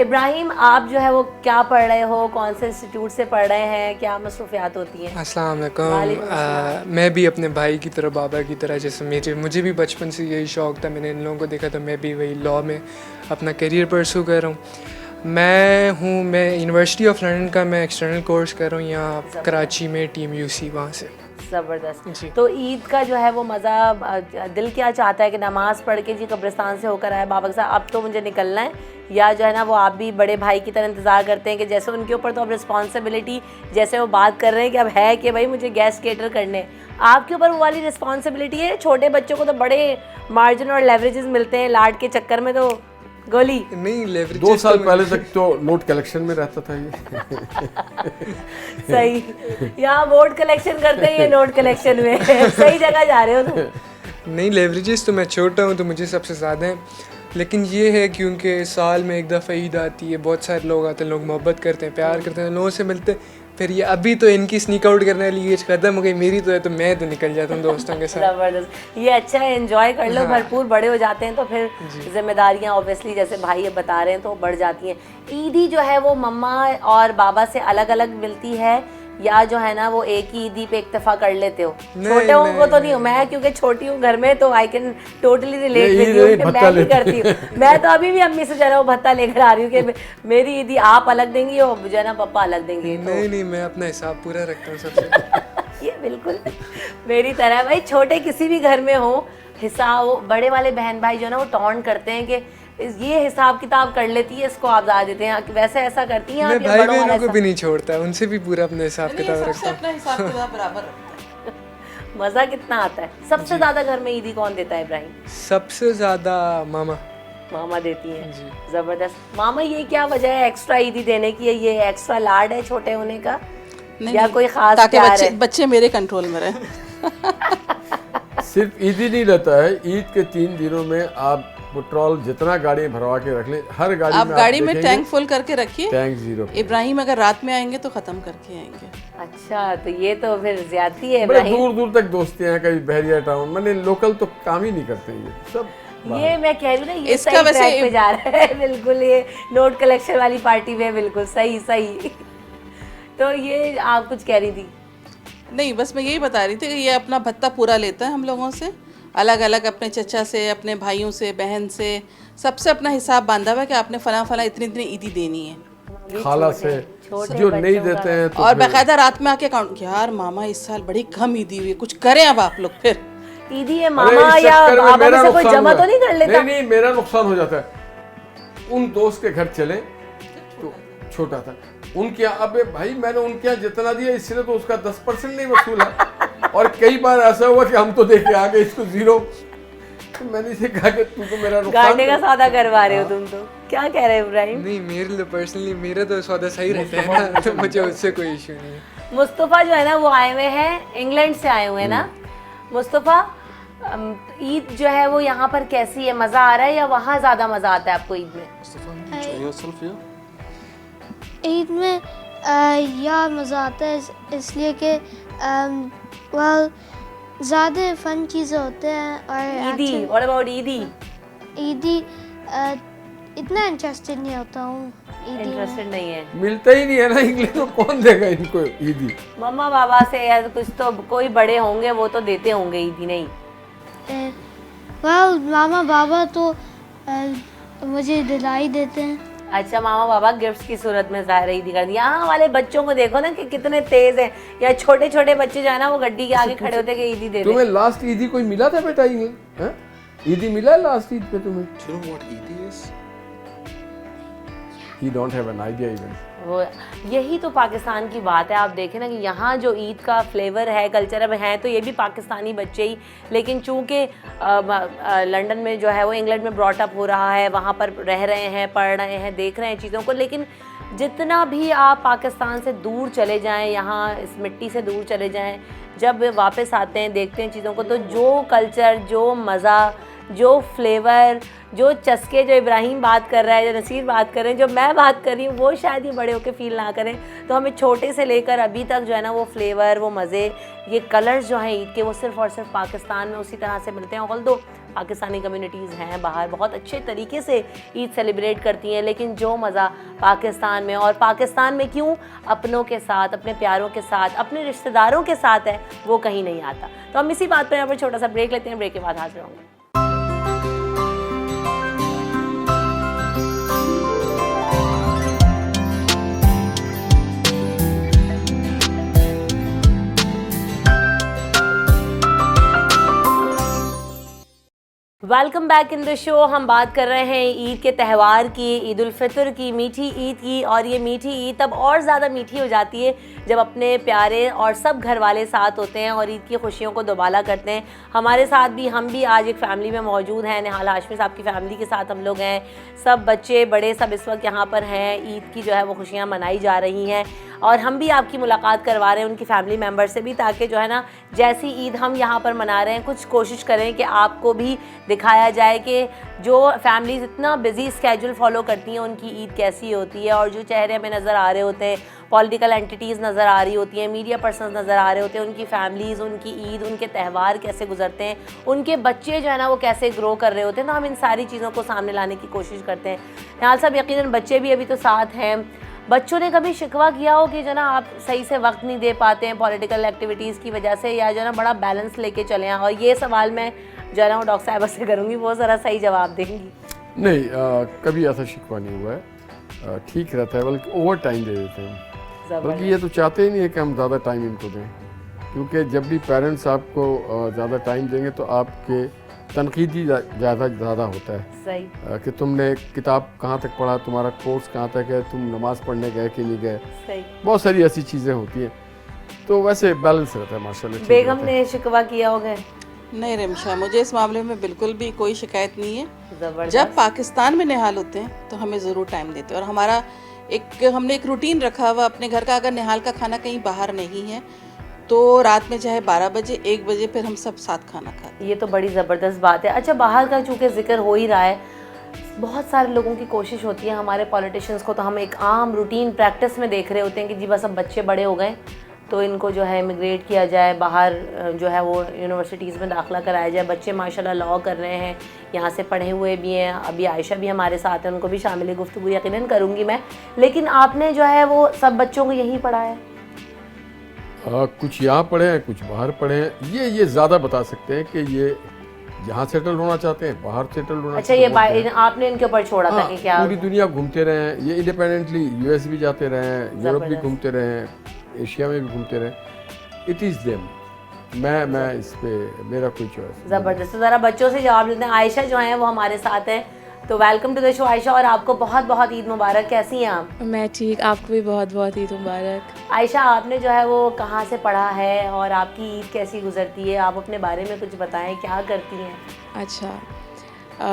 इब्राहिम, आप जो है वो क्या पढ़ रहे हो, कौन से इंस्टीट्यूट से पढ़ रहे हैं, क्या मसरूफियात होती हैं? अस्सलाम वालेकुम। मैं भी अपने भाई की तरह, बाबा की तरह, जैसे मुझे भी बचपन से यही शौक़ था, मैंने इन लोगों को देखा तो मैं भी वही लॉ में अपना करियर परस्यू कर रहा हूँ। मैं यूनिवर्सिटी ऑफ लंदन का मैं एक्सटर्नल कोर्स कर रहा हूँ यहाँ कराची में, टीम UC, वहाँ से। ज़बरदस्त। जी। तो ईद का जो है वो मज़ा, दिल क्या चाहता है कि नमाज़ पढ़ के जी कब्रिस्तान से होकर आए बाबा के साथ, अब तो मुझे निकलना है, या जो है ना वो आप भी बड़े भाई की तरह इंतज़ार करते हैं कि जैसे उनके ऊपर तो अब रिस्पॉन्सिबिलिटी, जैसे वो बात कर रहे हैं कि अब है कि भाई मुझे गेस्ट केटर करने हैं, आपके ऊपर वो वाली रिस्पॉन्सिबिलिटी है? छोटे बच्चों को तो बड़े मार्जिन और लेवरेजेस मिलते हैं लाड के चक्कर में, तो गोली नहीं लेवरेज 2 साल पहले तक तो नोट कलेक्शन में रहता था ये। सही, यहाँ वोट कलेक्शन करते हैं, ये नोट कलेक्शन में सही जगह जा रहे हो तुम। नहीं लेवरेजेस तो मैं छोटा हूँ तो मुझे सबसे ज़्यादा हैं, लेकिन ये है क्योंकि साल में एक दफ़ा ईद आती है, बहुत सारे लोग आते हैं, लोग मोहब्बत करते हैं, प्यार करते हैं, लोगों से मिलते हैं, फिर ये अभी तो इनकी स्नीक आउट करने वाली एज खत्म हो गई, मेरी तो है तो मैं तो निकल जाता हूँ दोस्तों के साथ। ज़बरदस्त, ये अच्छा है, एंजॉय कर लो, भरपूर बड़े हो जाते हैं तो फिर जिम्मेदारियाँ ऑब्वियसली जैसे भाई अब बता रहे हैं तो बढ़ जाती हैं। ईदी जो है वो मम्मा और बाबा से अलग अलग मिलती है या जो है ना वो एक ही ईदी पे इक्तफा कर लेते हो? छोटे हो वो तो नहीं हूँ मैं, क्योंकि छोटी हूँ घर में, तो I can totally relate with you कि मैं भी करती हूँ। मैं तो अभी भी अम्मी से जो है ना वो भत्ता लेकर आ रही हूँ कि मेरी ईदी आप अलग देंगी और जो है ना पापा अलग देंगे। तो नहीं नहीं, मैं अपना हिसाब पूरा रखता हूँ सबसे। ये बिल्कुल मेरी तरह, भाई छोटे किसी भी घर में हो हिसाब, वो बड़े वाले बहन भाई जो है ना वो टॉन्ट करते हैं कि ये हिसाब किताब कर लेती है, इसको आप ज़्यादा देते हैं, वैसे ऐसा करती हैं मैं आप या भाई बड़ों वाला बहनों को ऐसा? भी नहीं छोड़ता, उनसे भी पूरा अपना हिसाब नहीं, किताब सबसे रखता हूँ। अपना हिसाब किताब बराबर रखता है। मज़ा कितना आता है। सबसे ज़्यादा घर में ईदी कौन देता है इब्राहिम? सबसे ज़्यादा मामा। मामा देती हैं। ज़बरदस्त। मामा ये क्या वजह है एक्स्ट्रा ईदी देने की? ये एक्स्ट्रा लाड है छोटे होने का या कोई खास ताकि प्यार बच्चे है? बच्चे मेरे कंट्रोल में रहे। सिर्फ ईद ही नहीं रहता है, ईद के 3 दिनों में आप पेट्रोल जितना गाड़ी भरवा के रख लें, हर गाड़ी आप में गाड़ी में देखेंगे टैंक फुल करके रखिए, टैंक 0 पे। इब्राहिम अगर रात में आएंगे तो ख़त्म करके आएंगे। अच्छा, तो ये तो फिर ज्यादती है बड़े इब्राहिम। दूर दूर तक दोस्तियां हैं, कभी बहरिया टाउन, मैंने लोकल तो काम ही नहीं करते ये सब। ये मैं कह रही हूँ ना, ये इसका सही वैसे ट्रैक पे जा रहा है बिल्कुल, ये नोट कलेक्शन वाली पार्टी में बिल्कुल सही सही। तो ये आप कुछ कह रही थी? नहीं, बस मैं यही बता रही थी कि ये अपना भत्ता पूरा लेता है हम लोगों से, अलग अलग अपने चचा से, अपने भाइयों से, बहन से, सबसे अपना हिसाब बांधा हुआ है कि आपने फला फला इतनी इतनी ईदी देनी है। खाला से जो नहीं देते हैं तो और बाकायदा रात में आके अकाउंट, यार मामा इस साल बड़ी कम ईदी हुई है, कुछ करें अब आप लोग। फिर ईदी है अरे मामा इस या चक्कर में बाबा मेरा में से कोई नुकसान जमा हुआ तो नहीं कर लेता? नहीं नहीं, मेरा नुकसान हो जाता है। उन दोस्त के घर चले तो छोटा था, उनके यहाँ, अबे भाई मैंने उनके यहाँ जितना दिया इसलिए तो उसका 10% नहीं वसूला। और कई बार ऐसा हुआ कि हम तो देखे आ गए इसको 0, तो मैंने इसे कहा कि तू तो मेरा नुकसान गांडे का सौदा करवा रहे हो तुम तो। क्या कह रहे हो इब्राहिम? नहीं, मेरे लिए पर्सनली मेरा तो सौदा सही रहता है ना, तो मुझे उससे कोई इशू नहीं है। मुस्तफ़ा जो है ना वो आए हुए हैं, इंग्लैंड से आए हुए हैं ना मुस्तफ़ा। ईद जो है वो यहाँ पर कैसी है? मज़ा आ रहा है या वहाँ ज़्यादा मज़ा आता है आपको ईद में? ईद में यार मज़ा आता है इसलिए कि ज़्यादा फन चीज़ें होते हैं और ईदी, व्हाट अबाउट ईदी? ईदी इतना इंटरेस्टेड नहीं होता हूँ ईदी में। इंटरेस्टेड नहीं है? मिलता ही नहीं है ना इंग्लिश, तो कौन देगा इनको ईदी? मम्मा बाबा से या कुछ तो कोई बड़े होंगे वो तो देते होंगे ईदी, नहीं? मामा बाबा तो मुझे दिलाई देते हैं। अच्छा, मामा बाबा गिफ्ट्स की सूरत में ज़ाहिर ईदी कर दी। यहाँ वाले बच्चों को देखो ना कि कितने तेज हैं, या छोटे छोटे बच्चे जो है ना वो गड्डी के आगे खड़े होते कि ईदी दे दे। तुम्हें लास्ट ईदी कोई मिला था बेटा? ये ईदी मिला है लास्ट ईद पे तुम्हें? Do you know what Eid is? He don't have an idea even. वो यही तो पाकिस्तान की बात है। आप देखें ना कि यहाँ जो ईद का फ्लेवर है, कल्चर, अब हैं तो ये भी पाकिस्तानी बच्चे ही, लेकिन चूँकि लंदन में जो है वो इंग्लैंड में ब्रॉट अप हो रहा है, वहाँ पर रह रहे हैं, पढ़ रहे हैं, देख रहे हैं चीज़ों को, लेकिन जितना भी आप पाकिस्तान से दूर चले जाएं, यहाँ इस मिट्टी से दूर चले जाएं, जब वापस आते हैं देखते हैं चीज़ों को, तो जो कल्चर, जो मज़ा, जो फ्लेवर, जो चस्के जो इब्राहिम बात कर रहा है, जो नसीर बात कर रहे हैं, जो मैं बात कर रही हूँ, वो शायद ये बड़े होकर फील ना करें। तो हमें छोटे से लेकर अभी तक जो है ना वो फ्लेवर, वो मज़े, ये कलर्स जो हैं ईद के, वो सिर्फ़ और सिर्फ पाकिस्तान में उसी तरह से मिलते हैं। और दो पाकिस्तानी कम्युनिटीज़ हैं बाहर, बहुत अच्छे तरीके से ईद सेलिब्रेट करती हैं, लेकिन जो मज़ा पाकिस्तान में, और पाकिस्तान में क्यों, अपनों के साथ, अपने प्यारों के साथ, अपने रिश्तेदारों के साथ है, वो कहीं नहीं आता। तो हम इसी बात पर यहाँ पर छोटा सा ब्रेक लेते हैं, ब्रेक के बाद हाजिर होंगे। Welcome back in the show. हम बात कर रहे हैं ईद के त्यौहार की, ईद उल फितर की, मीठी ईद की। और ये मीठी ईद तब और ज़्यादा मीठी हो जाती है जब अपने प्यारे और सब घर वाले साथ होते हैं और ईद की खुशियों को दोबाला करते हैं। हमारे साथ भी हम भी आज एक फ़ैमिली में मौजूद हैं। निहाल हाशमी साहब की फ़ैमिली के साथ हम लोग हैं। सब बच्चे बड़े सब इस वक्त यहाँ पर हैं। ईद की जो है वो खुशियाँ मनाई जा रही हैं और हम भी आपकी मुलाकात करवा रहे हैं उनकी फ़ैमिली मेम्बर से भी, ताकि जो है ना जैसी ईद हम यहाँ पर मना रहे हैं कुछ कोशिश करें कि आपको भी दिखाया जाए कि जो फैमिलीज़ इतना बिजी स्केड्यूल फॉलो करती हैं उनकी ईद कैसी होती है। और जो चेहरे हमें नज़र आ रहे होते हैं, पॉलिटिकल एंटिटीज़ नज़र आ रही होती हैं, मीडिया पर्सन्स नज़र आ रहे होते हैं, उनकी फैमिलीज़, उनकी ईद, उनके त्यौहार कैसे गुजरते हैं, उनके बच्चे जो है ना वो कैसे ग्रो कर रहे होते हैं। तो हम इन सारी चीज़ों को सामने लाने की कोशिश करते हैं। निहाल साहब, यकीनन बच्चे भी अभी तो साथ हैं, बच्चों ने कभी शिकवा किया हो कि जो ना आप सही से वक्त नहीं दे पाते हैं पॉलिटिकल एक्टिविटीज़ की वजह से, या जो ना बड़ा बैलेंस लेके चले हैं? और ये सवाल मैं जो है ना वो डॉक्टर साहिबा से करूँगी, वो ज़रा सही जवाब देंगी। नहीं, कभी ऐसा शिकवा नहीं हुआ है। ठीक रहता है, बल्कि ओवर टाइम दे देते हैं। बल्कि ये तो चाहते ही नहीं है कि हम ज़्यादा टाइम इनको दें, क्योंकि जब भी पेरेंट्स आपको ज़्यादा टाइम देंगे तो आपके तनकीदी ज़्यादा होता है। सही। कि तुमने किताब कहाँ तक पढ़ा, तुम्हारा कोर्स कहाँ तक है, तुम नमाज़ पढ़ने गए कि नहीं गए। सही। बहुत सारी ऐसी चीज़ें होती हैं, तो वैसे बैलेंस रहता है माशाल्लाह। बेगम ने शिकवा किया होगा? नहीं रिमशा, मुझे इस मामले में बिल्कुल भी कोई शिकायत नहीं है। जब पाकिस्तान में निहाल होते हैं तो हमें ज़रूर टाइम देते हैं, और हमारा हमने एक रूटीन रखा हुआ अपने घर का। अगर निहाल का खाना कहीं बाहर नहीं है तो रात में चाहे 12 बजे 1 बजे फिर हम सब साथ खाना खाते हैं। ये तो बड़ी ज़बरदस्त बात है। अच्छा, बाहर का चूँकि जिक्र हो ही रहा है, बहुत सारे लोगों की कोशिश होती है, हमारे पॉलिटिशियंस को तो हम एक आम रूटीन प्रैक्टिस में देख रहे होते हैं कि जी बस अब बच्चे बड़े हो गए तो इनको जो है इमिग्रेट किया जाए, बाहर जो है वो यूनिवर्सिटीज़ में दाखिला कराया जाए। बच्चे माशाल्लाह लॉ कर रहे हैं, यहाँ से पढ़े हुए भी हैं। अभी आयशा भी हमारे साथ हैं, उनको भी शामिल गुफ्तगू यकीनन करूँगी मैं। लेकिन आपने जो है वो सब बच्चों को यहीं पढ़ाया? कुछ यहाँ पढ़े हैं, कुछ बाहर पढ़े हैं। ये ज़्यादा बता सकते हैं कि ये यहाँ सेटल होना चाहते हैं, बाहर सेटल होना। अच्छा, ये आपने इनके ऊपर छोड़ा था कि क्या? पूरी दुनिया घूमते रहे हैं, ये इंडिपेंडेंटली यूएस भी जाते रहे हैं, यूरोप भी घूमते रहे हैं, एशिया में भी घूमते रहे। It is them. मैं इस पे मेरा कोई चॉइस। ज़बरदस्त। ज़रा बच्चों से जवाब लेते हैं। आयशा जो है वो हमारे साथ हैं, तो welcome to the show Ayesha, और आपको बहुत बहुत ईद मुबारक। कैसी हैं आप? मैं ठीक, आपको भी बहुत बहुत ईद मुबारक। आयशा, आपने जो है वो कहाँ से पढ़ा है और आपकी ईद कैसी गुजरती है? आप अपने बारे में कुछ बताएं, क्या करती हैं? अच्छा,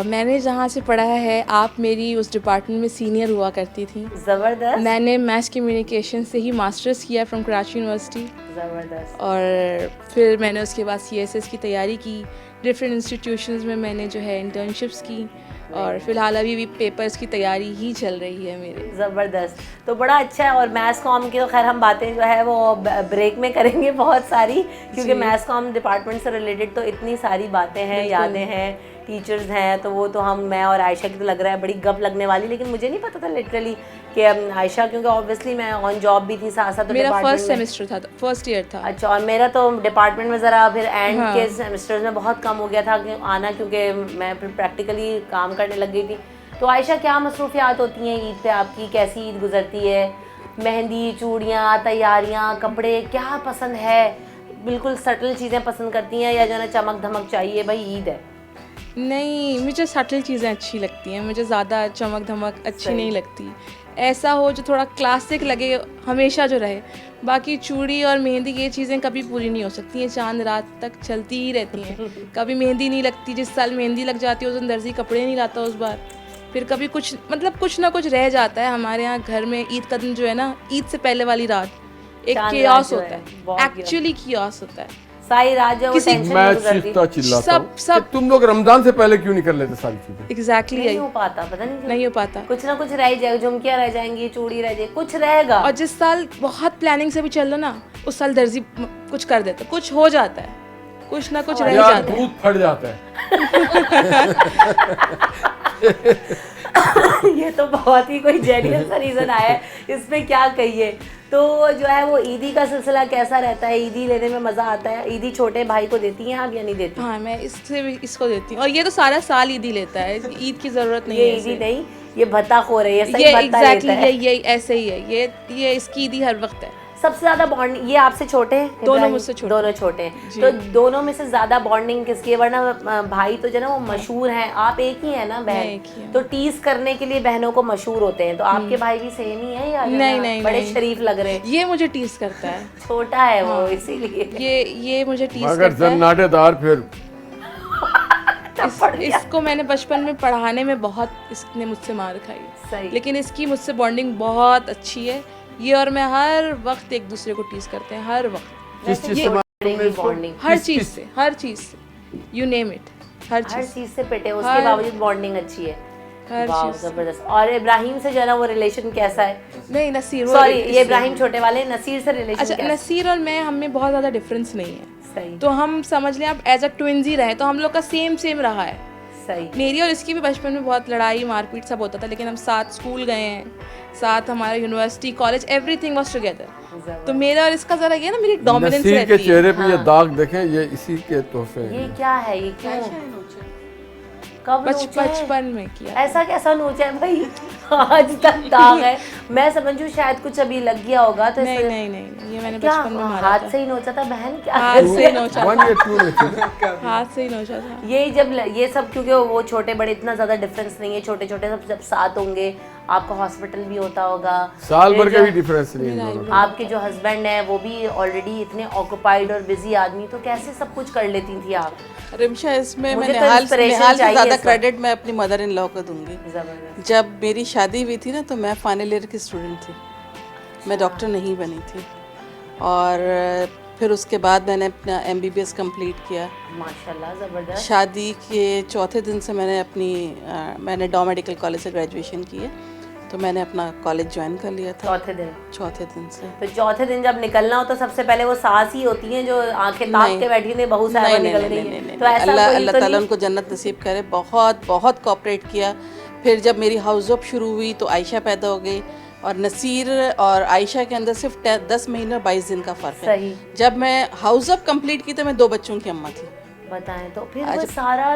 मैंने जहाँ से पढ़ा है, आप मेरी उस डिपार्टमेंट में सीनियर हुआ करती थी। ज़बरदस्त। मैंने मैस कम्युनिकेशन से ही मास्टर्स किया फ्रॉम कराची यूनिवर्सिटी। ज़बरदस्त। और फिर मैंने उसके बाद CSS की तैयारी की। डिफरेंट इंस्टीट्यूशंस में मैंने जो है इंटर्नशिप्स की, और फिलहाल अभी भी पेपर्स की तैयारी ही चल रही है मेरे। ज़बरदस्त। तो बड़ा अच्छा है। और मैथ्स कॉम की तो खैर हम बातें जो है वो ब्रेक में करेंगे बहुत सारी, क्योंकि मैथ्स कॉम डिपार्टमेंट से रिलेटेड तो इतनी सारी बातें हैं, यादें हैं, टीचर्स हैं, तो वो तो मैं और आयशा की तो लग रहा है बड़ी गप लगने वाली। लेकिन मुझे नहीं पता था लिटरली कि आयशा, क्योंकि ऑब्वियसली मैं ऑन जॉब भी थी साथ साथ, तो मेरा फर्स्ट सेमेस्टर था, फर्स्ट ईयर था। अच्छा, और मेरा तो डिपार्टमेंट में ज़रा फिर एंड के सेमेस्टर्स में बहुत कम हो गया था कि आना, क्योंकि मैं फिर प्रैक्टिकली काम करने लग गई थी। तो आयशा, क्या मसरूफियात होती हैं ईद पे आपकी? कैसी ईद गुजरती है? मेहंदी, चूड़ियाँ, तैयारियाँ, कपड़े, क्या पसंद है? बिल्कुल सटल चीज़ें पसंद करती हैं या जो है ना चमक धमक चाहिए, भाई ईद है? नहीं, मुझे सटल चीज़ें अच्छी लगती हैं, मुझे ज़्यादा चमक धमक अच्छी नहीं लगती। ऐसा हो जो थोड़ा क्लासिक लगे, हमेशा जो रहे। बाकी चूड़ी और मेहंदी ये चीज़ें कभी पूरी नहीं हो सकती हैं, चांद रात तक चलती ही रहती हैं। कभी मेहंदी नहीं लगती, जिस साल मेहंदी लग जाती है उस दिन दर्जी कपड़े नहीं लाता उस बार। फिर कभी कुछ कुछ ना कुछ रह जाता है। हमारे यहाँ घर में ईद का दिन जो है ना, ईद से पहले वाली रात एक कियास होता है, एक्चुअली कियास होता है। सारी रात जो मैं चिल्लाता हूं कि तुम लोग रमजान से पहले क्यों नहीं कर लेते सारी चीजें? एग्जैक्टली नहीं हो पाता, पता नहीं हो पाता। कुछ ना कुछ रह जाएगा, झुमकियाँ रह जाएंगी, चूड़ी रह जाएगी, कुछ रहेगा। और जिस साल बहुत प्लानिंग से भी चल लो ना, उस साल दर्जी कुछ कर देता, कुछ हो जाता है, कुछ ना कुछ रह जाता है, फट जाता है। ये तो बहुत ही कोई जेन्युइन सा रीज़न आया है, इसमें क्या कहिए। तो जो है वो ईदी का सिलसिला कैसा रहता है? ईदी लेने में मज़ा आता है? ईदी छोटे भाई को देती हैं आप या नहीं देती? हाँ, मैं इसको देती हूँ, और ये तो सारा साल ईदी लेता है, ईद की ज़रूरत नहीं है। ये ईदी नहीं, ये भत्ता खो रही है, ये एग्जैक्टली ये ऐसे ही है, ये इसकी ईदी हर वक्त है। सबसे ज्यादा बॉन्डिंग, ये आपसे छोटे हैं? दोनों इब्राहिम? मुझसे छोटे। दोनों छोटे हैं। तो दोनों में से ज्यादा बॉन्डिंग किसकी है? वरना भाई तो जो ना वो मशहूर हैं, आप एक ही है ना बहन, एक ही हूँ। तो टीज करने के लिए बहनों को मशहूर होते हैं, तो आपके भाई भी सेम ही है या जो नहीं, ना नहीं, बड़े नहीं। शरीफ लग रहे हैं? ये मुझे टीज करता है, छोटा है वो इसीलिए। ये मुझे टीज मगर करता है। सन्नाटेदार फिर इसको मैंने बचपन में पढ़ाने में बहुत, इसने मुझसे मार खाई, सही। लेकिन इसकी मुझसे बॉन्डिंग बहुत अच्छी है। ये और मैं हर वक्त एक दूसरे को टीज करते हैं, हर वक्त, किस चीज से बॉन्डिंग हर चीज से, हर चीज से, यू नेम इट, हर हर चीज, चीज से पिटे, उसके हर- बावजूद बॉन्डिंग अच्छी है। हर वाह, चीज से। जबरदस्त। और इब्राहिम से जो है ना वो रिलेशन कैसा है? नहीं नसीर, सॉरी, ये इब्राहिम छोटे वाले, नसीर से रिलेशन अच्छा, कैसा है? नसीर और मैं, हमें बहुत ज़्यादा डिफरेंस नहीं है, सही तो हम समझ लें आप एज अ ट्विंस ही रहे, तो हम लोग का सेम रहा है। सही। मेरी और इसकी भी बचपन में बहुत लड़ाई मारपीट सब होता था, लेकिन हम साथ स्कूल गए हैं, साथ हमारा university college everything was together. तो मेरा और इसका जरा ये ना मेरी डोमिनेंस नसीर के रहती है। चेहरे पे ये दाग देखें, ये इसी के तोहफे ये हैं। क्या है? ये क्यों? कब नोचा है? बचपन में किया। ऐसा कैसा नोचा है भाई? आज तक दाग है। मैं समझू शायद कुछ अभी लग गया होगा तो नहीं इसलिए- नहीं नहीं नहीं, ये मैंने क्या बचपन में मारा हाथ था, से ही नोचा था बहन? क्या हाथ से ही नोचा वन या टू में थी ना? था, हाथ से ही नोचा था। ये जब ये सब, क्योंकि वो छोटे बड़े इतना ज्यादा डिफरेंस नहीं है, छोटे छोटे सब जब साथ होंगे, आपका हॉस्पिटल भी होता होगा, साल भर फिर का जो- भी डिफरेंस नहीं है दोनों में। आपके जो हस्बैंड है वो भी ऑलरेडी इतने ऑक्युपाइड और बिजी आदमी, तो कैसे सब कुछ कर लेती थी आप? रिमशा, इसमें मुझे मैं तो निहाल inspiration निहाल से चाहिए ज़्यादा इस वक्त। क्रेडिट मैं अपनी मदर इन लॉ को दूंगी। जबरदस्त। जब मेरी शादी हुई थी ना, तो मैं फाइनल ईयर की स्टूडेंट थी, मैं डॉक्टर नहीं बनी थी, और फिर उसके बाद मैंने अपना MBBS कंप्लीट किया। माशाल्लाह, जबरदस्त। शादी के चौथे दिन से मैंने डॉ मेडिकल कॉलेज से ग्रेजुएशन की है, तो मैंने अपना कॉलेज ज्वाइन कर लिया था चौथे दिन? चौथे दिन से। तो चौथे दिन जब निकलना हो तो सबसे पहले वो सास ही होती हैं जो आंखें ताक के बैठी ने बहू साहबा नहीं निकल नहीं गई नहीं है, नहीं, तो ऐसा अल्लाह कोई अल्लाह तो ताला नहीं? उनको जन्नत नसीब करे। बहुत बहुत कोऑपरेट किया। फिर जब मेरी हाउस जॉब शुरू हुई तो आयशा पैदा हो गई, और नसीर और आयशा के अंदर सिर्फ 10 महीने और 22 दिन का फ़र्क है। सही। जब मैं हाउस जॉब कंप्लीट की तो मैं 2 बच्चों की अम्मा थी, बताएं तो फिर वो सारा,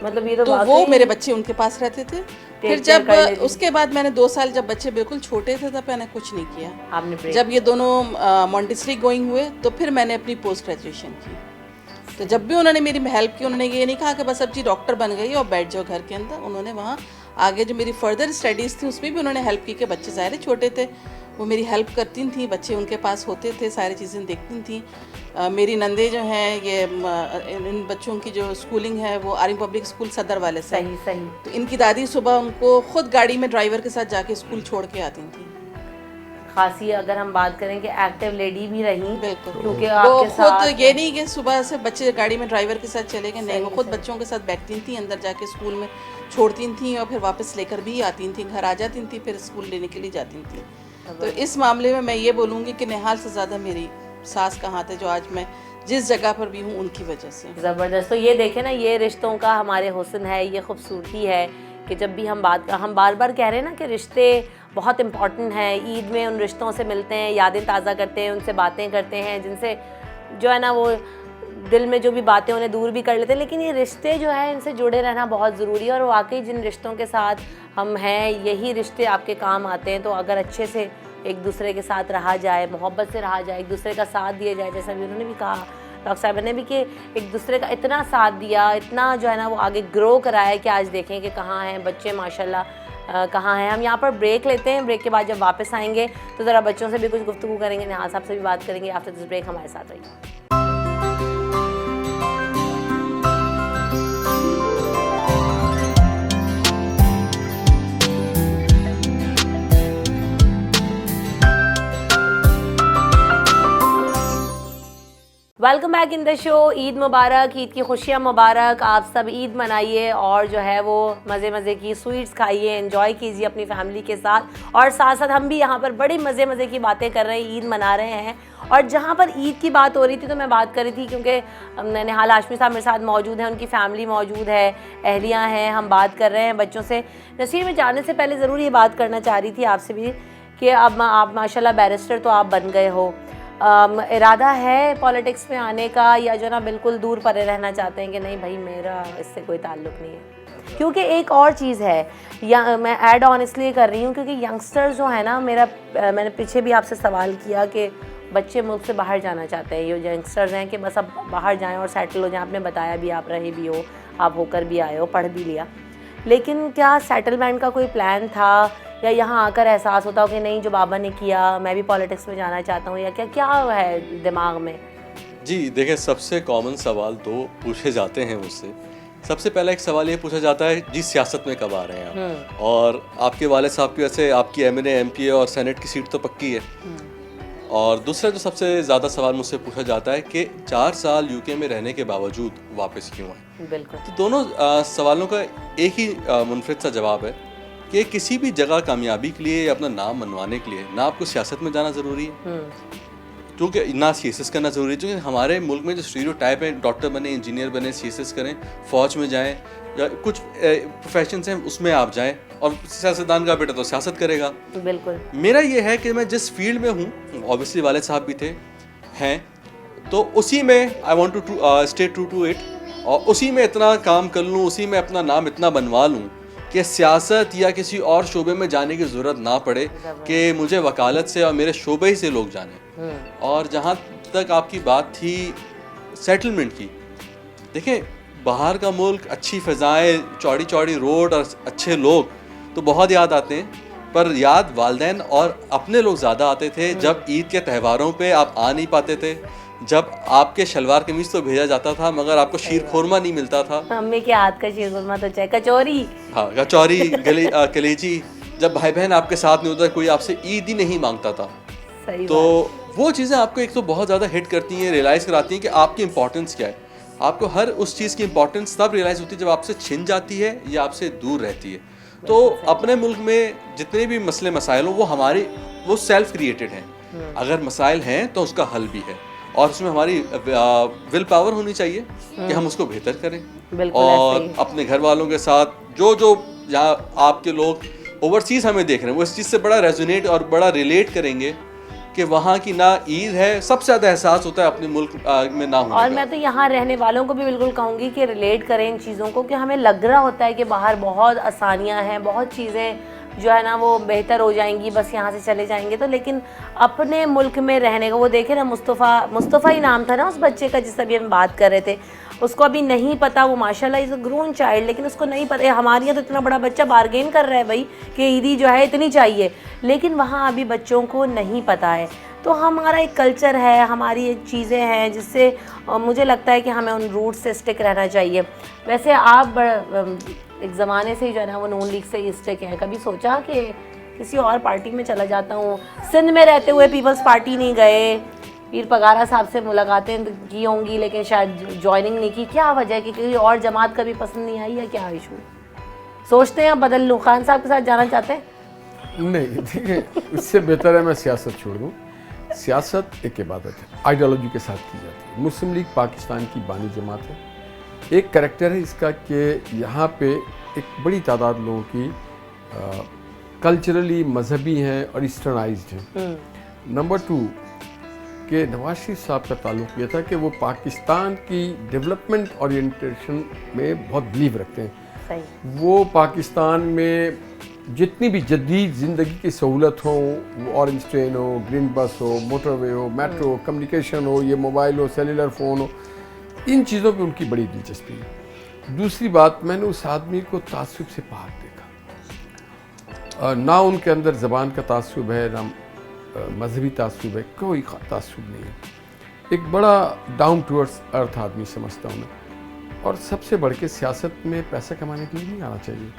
मतलब ये तो तो वो वाकई मेरे बच्चे उनके पास रहते थे। फिर care जब कर लेती। उसके बाद मैंने 2 साल, जब बच्चे बिल्कुल छोटे थे, तब मैंने कुछ नहीं किया। आपने break जब ये दोनों मॉन्टेसरी गोइंग हुए तो फिर मैंने अपनी पोस्ट ग्रेजुएशन की। तो जब भी उन्होंने मेरी हेल्प की, उन्होंने ये नहीं कहा कि बस अब जी डॉक्टर बन गई और बैठ जाओ घर के अंदर। उन्होंने वहाँ आगे जो मेरी फर्दर स्टडीज़ थी उसमें भी उन्होंने हेल्प की, कि बच्चे ज़ाहिर छोटे थे, वो मेरी हेल्प करती थी, बच्चे उनके पास होते थे, सारी चीज़ें देखती थी। मेरी नंदे जो हैं, ये इन बच्चों की जो स्कूलिंग है वो आर्मी पब्लिक स्कूल सदर वाले से, सही सही। तो इनकी दादी सुबह उनको खुद गाड़ी में ड्राइवर के साथ जाके स्कूल छोड़ के आती थी। खासी अगर हम बात करें कि एक्टिव लेडी भी रही, बिल्कुल। क्योंकि वो आपके साथ खुद ये नहीं कि सुबह से बच्चे गाड़ी में ड्राइवर के साथ चले गए, नहीं, वो खुद बच्चों के साथ बैठती थी, अंदर जाके स्कूल में छोड़ती थी और फिर वापस लेकर भी आती थी, घर आ जाती थी, फिर स्कूल लेने के लिए जाती थी। तो इस मामले में मैं ये बोलूँगी कि निहाल से ज़्यादा मेरी सास का हाथ है, जो आज मैं जिस जगह पर भी हूँ उनकी वजह से। ज़बरदस्त। तो ये देखें ना, ये रिश्तों का हमारे हुस्न है, ये खूबसूरती है कि जब भी हम बार बार कह रहे हैं ना कि रिश्ते बहुत इम्पॉर्टेंट हैं। ईद में उन रिश्तों से मिलते हैं, यादें ताज़ा करते हैं, उनसे बातें करते हैं, जिनसे जो है ना वो दिल में जो भी बातें उन्हें दूर भी कर लेते हैं। लेकिन ये रिश्ते जो है, इनसे जुड़े रहना बहुत ज़रूरी है, और वाकई जिन रिश्तों के साथ हम हैं, यही रिश्ते आपके काम आते हैं। तो अगर अच्छे से एक दूसरे के साथ रहा जाए, मोहब्बत से रहा जाए, एक दूसरे का साथ दिया जाए, जैसा भी उन्होंने भी कहा, डॉक्टर साहब ने भी, कि एक दूसरे का इतना साथ दिया, इतना जो है ना वो आगे ग्रो कराया कि आज देखें कि कहाँ हैं बच्चे माशाल्लाह, कहाँ हैं। हम यहाँ पर ब्रेक लेते हैं, ब्रेक के बाद जब वापस आएंगे तो ज़रा बच्चों से भी कुछ गुफ्तगू करेंगे, निहाल साहब से भी बात करेंगे। आफ्टर दिस ब्रेक हमारे साथ रहिए। Welcome back in the show. Eid मुबारक, ईद की खुशियाँ मुबारक। आप सब ईद मनाइए और जो है वो मज़े मज़े की स्वीट्स खाइए, एंजॉय कीजिए अपनी फैमिली के साथ, और साथ साथ हम भी यहाँ पर बड़ी मज़े की बातें कर रहे हैं, ईद मना रहे हैं। और जहाँ पर ईद की बात हो रही थी तो मैं बात कर रही थी, क्योंकि निहाल हाशमी साहब मेरे साथ मौजूद हैं, उनकी फैमिली मौजूद है, अहलियाँ हैं, हम बात कर रहे हैं बच्चों से। नसीर, में जाने से पहले ज़रूर ये बात करना चाह रही थी आपसे भी कि अब आप माशाल्लाह बैरिस्टर तो आप बन गए हो, इरादा है पॉलिटिक्स में आने का, या जो ना बिल्कुल दूर परे रहना चाहते हैं कि नहीं भाई मेरा इससे कोई ताल्लुक़ नहीं है? क्योंकि एक और चीज़ है, या मैं ऐड ऑन इसलिए कर रही हूँ क्योंकि यंगस्टर्स जो है ना, मैंने पीछे भी आपसे सवाल किया कि बच्चे मुल्क से बाहर जाना चाहते हैं, ये यंगस्टर्स हैं कि बस अब बाहर जाएं और सेटल हो जाएं। आपने बताया भी, आप रहे भी हो, आप होकर भी आए हो, पढ़ भी लिया, लेकिन क्या सेटलमेंट का कोई प्लान था या यहाँ आकर एहसास होता हो कि नहीं जो बाबा ने किया मैं भी पॉलिटिक्स में जाना चाहता हूँ, या क्या क्या है दिमाग में? जी देखिए, सबसे कॉमन सवाल दो पूछे जाते हैं मुझसे। सबसे पहला एक सवाल ये पूछा जाता है, जी सियासत में कब आ रहे हैं आप? और आपके वालिद साहब की वजह से आपकी एमएनए एमपीए और सेनेट की सीट तो पक्की है। और दूसरा जो सबसे ज़्यादा सवाल मुझसे पूछा जाता है कि 4 साल यूके में रहने के बावजूद वापस क्यों आए? बिल्कुल। तो दोनों सवालों का एक ही मुनफरद सा जवाब है कि किसी भी जगह कामयाबी के लिए या अपना नाम मनवाने के लिए ना आपको सियासत में जाना ज़रूरी है, क्योंकि ना सीएसएस करना ज़रूरी है। क्योंकि हमारे मुल्क में जो स्टीरियोटाइप है, डॉक्टर बने, इंजीनियर बने, सीएसएस करें, फ़ौज में जाएं या कुछ प्रोफेशंस हैं उसमें आप जाएं, और सियासतदान का बेटा तो सियासत करेगा। बिल्कुल। मेरा ये है कि मैं जिस फील्ड में हूँ, ऑब्वियसली वालिद साहब भी थे, हैं, तो उसी में I want to stay true to it, और उसी में इतना काम कर लूँ, उसी में अपना नाम इतना बनवा लूँ कि सियासत या किसी और शोबे में जाने की ज़रूरत ना पड़े कि मुझे वकालत से और मेरे शोबे ही से लोग जाने। और जहाँ तक आपकी बात थी सेटलमेंट की, देखें बाहर का मुल्क, अच्छी फ़ज़ाएँ, चौड़ी चौड़ी रोड और अच्छे लोग तो बहुत याद आते हैं, पर याद वालदैन और अपने लोग ज़्यादा आते थे। जब ईद के त्योहारों पे आप आ नहीं पाते थे, जब आपके शलवार कमीज तो भेजा जाता था मगर आपको शीर खोरमा नहीं मिलता था। मम्मी के हाथ का शीर खोरमा तो चाहे कचौरी, हाँ कचौरी, कलेजी, जब भाई बहन आपके साथ नहीं होता, कोई आपसे ईद ही नहीं मांगता था। सही तो वो चीज़ें आपको एक तो बहुत ज़्यादा हिट करती हैं, रियलाइज़ कराती हैं कि आपकी इंपॉर्टेंस क्या है। आपको हर उस चीज़ की इंपॉर्टेंस तब रियलाइज़ होती है जब आपसे छिन जाती है या आपसे दूर रहती है। तो अपने मुल्क में जितने भी मसले मसाइल हो वो सेल्फ क्रिएटेड हैं। अगर मसाइल हैं तो उसका हल भी है, और उसमें हमारी विल पावर होनी चाहिए कि हम उसको बेहतर करें। और अपने घर वालों के साथ जो यहाँ आपके लोग ओवरसीज़ हमें देख रहे हैं, वो इस चीज़ से बड़ा रेजोनेट और बड़ा रिलेट करेंगे कि वहाँ की ना ईद है, सबसे ज़्यादा एहसास होता है अपने मुल्क में ना होने और का। मैं तो यहाँ रहने वालों को भी बिल्कुल कहूँगी कि रिलेट करें इन चीज़ों को, कि हमें लग रहा होता है कि बाहर बहुत आसानियाँ हैं, बहुत चीज़ें जो है ना वो बेहतर हो जाएंगी बस यहाँ से चले जाएंगे तो, लेकिन अपने मुल्क में रहने का, वो देखे ना मुस्तफ़ा ही नाम था ना उस बच्चे का जिससे अभी हम बात कर रहे थे, उसको अभी नहीं पता, वो माशाल्लाह इज़ अ ग्रोन चाइल्ड, लेकिन उसको नहीं पता। हमारे यहाँ तो इतना बड़ा बच्चा बारगेन कर रहा है भाई कि ईदी जो है इतनी चाहिए, लेकिन वहाँ अभी बच्चों को नहीं पता है। तो हमारा एक कल्चर है, हमारी एक चीज़ें हैं जिससे मुझे लगता है कि हमें उन रूट से स्टिक रहना चाहिए। वैसे आप एक ज़माने से ही जो है ना वो नून लीग से स्टिक हैं, कभी सोचा कि किसी और पार्टी में चला जाता हूँ? सिंध में रहते हुए पीपल्स पार्टी नहीं गए, पीर पगारा साहब से मुलाकातें की होंगी लेकिन शायद ज्वाइनिंग नहीं की, क्या वजह है कि किसी और जमात कभी पसंद नहीं आई या क्या इशू? सोचते हैं बदल लूँ, खान साहब के साथ जाना चाहते हैं? नहीं, देखिए इससे बेहतर है मैं सियासत छोड़ दूँ। सियासत एक इबादत है, आइडियोलॉजी के साथ की जाती है। मुस्लिम लीग पाकिस्तान की बानी जमात है। एक करैक्टर है इसका कि यहाँ पे एक बड़ी तादाद लोगों की कल्चरली मजहबी हैं और ईस्टर्नाइज्ड हैं। नंबर 2 कि नवाज शरीफ साहब का ताल्लुक़ ये था कि वो पाकिस्तान की डेवलपमेंट ओरिएंटेशन में बहुत बिलीव रखते हैं। सही। वो पाकिस्तान में जितनी भी जदीद ज़िंदगी की सहूलत हो, वो ऑरेंज ट्रेन हो, ग्रीन बस हो, मोटरवे हो, मेट्रो, कम्युनिकेशन हो, ये मोबाइल हो, सेलुलर फ़ोन हो, इन चीज़ों पे उनकी बड़ी दिलचस्पी है। दूसरी बात, मैंने उस आदमी को तासुब से पार देखा। ना उनके अंदर ज़बान का तासुब है, ना मजहबी तासुब है, कोई तासुब नहीं है। एक बड़ा डाउन टू अर्थ आदमी समझता हूँ मैं। और सबसे बढ़ के सियासत में पैसा कमाने के लिए नहीं आना चाहिए।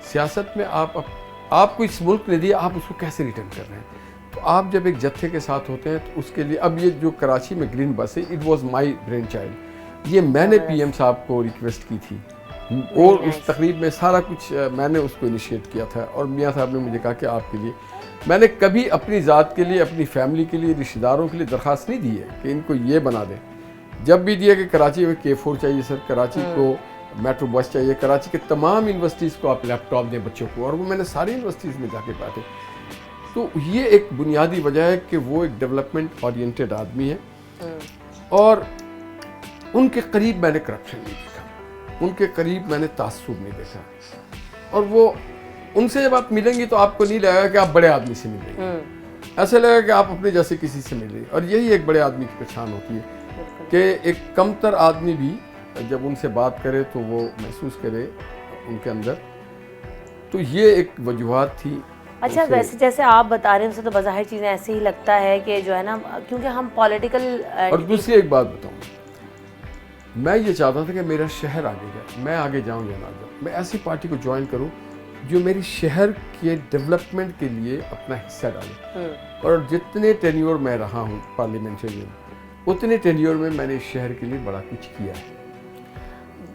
सियासत में आपको इस मुल्क ने दिया, आप उसको कैसे रिटर्न कर रहे हैं। तो आप जब एक जत्थे के साथ होते हैं तो उसके लिए, अब ये जो कराची में ग्रीन बस है, it was my brain child. ये मैंने पीएम साहब को रिक्वेस्ट की थी और उस तकरीब में सारा कुछ मैंने उसको इनिशिएट किया था, और मियाँ साहब ने मुझे कहा कि आपके लिए, मैंने कभी अपनी ज़ात के लिए, अपनी फैमिली के लिए, रिश्तेदारों के लिए दरख्वास्त नहीं दी है कि इनको ये बना दें। जब भी दिया कि कराची में K4 चाहिए सर, कराची को मेट्रो बस चाहिए, कराची के तमाम यूनिवर्सिटीज़ को आप लैपटॉप दें बच्चों को, और वो मैंने सारी यूनिवर्सिटीज़ में जाके बांटे। तो ये एक बुनियादी वजह है कि वो एक डेवलपमेंट ओरिएंटेड आदमी है, और उनके करीब मैंने करप्शन नहीं देखा, उनके करीब मैंने तासुब नहीं देखा। और वो उनसे जब आप मिलेंगी तो आपको नहीं लगेगा कि आप बड़े आदमी से मिलेंगे। ऐसा लगा कि आप अपने जैसे किसी से मिल रही, और यही एक बड़े आदमी की पहचान होती है कि एक कमतर आदमी भी जब उनसे बात करे तो वो महसूस करे उनके अंदर। तो ये एक वजूहत थी। अच्छा, वैसे जैसे आप बता रहे हैं उससे तो बज़ाहिर चीज़ें ऐसे ही लगता है कि जो है ना, क्योंकि हम पॉलिटिकल। और दूसरी एक बात बताऊँ, मैं ये चाहता था कि मेरा शहर आगे जाए, मैं आगे जाऊँ या ना जाऊँ, मैं ऐसी पार्टी को ज्वाइन करूँ जो मेरी शहर के डेवलपमेंट के लिए अपना हिस्सा डाले। और जितने टेन्योर मैं रहा हूँ पार्लियामेंटेरियन, उतने टेन्योर में मैंने इस शहर के लिए बड़ा कुछ किया है।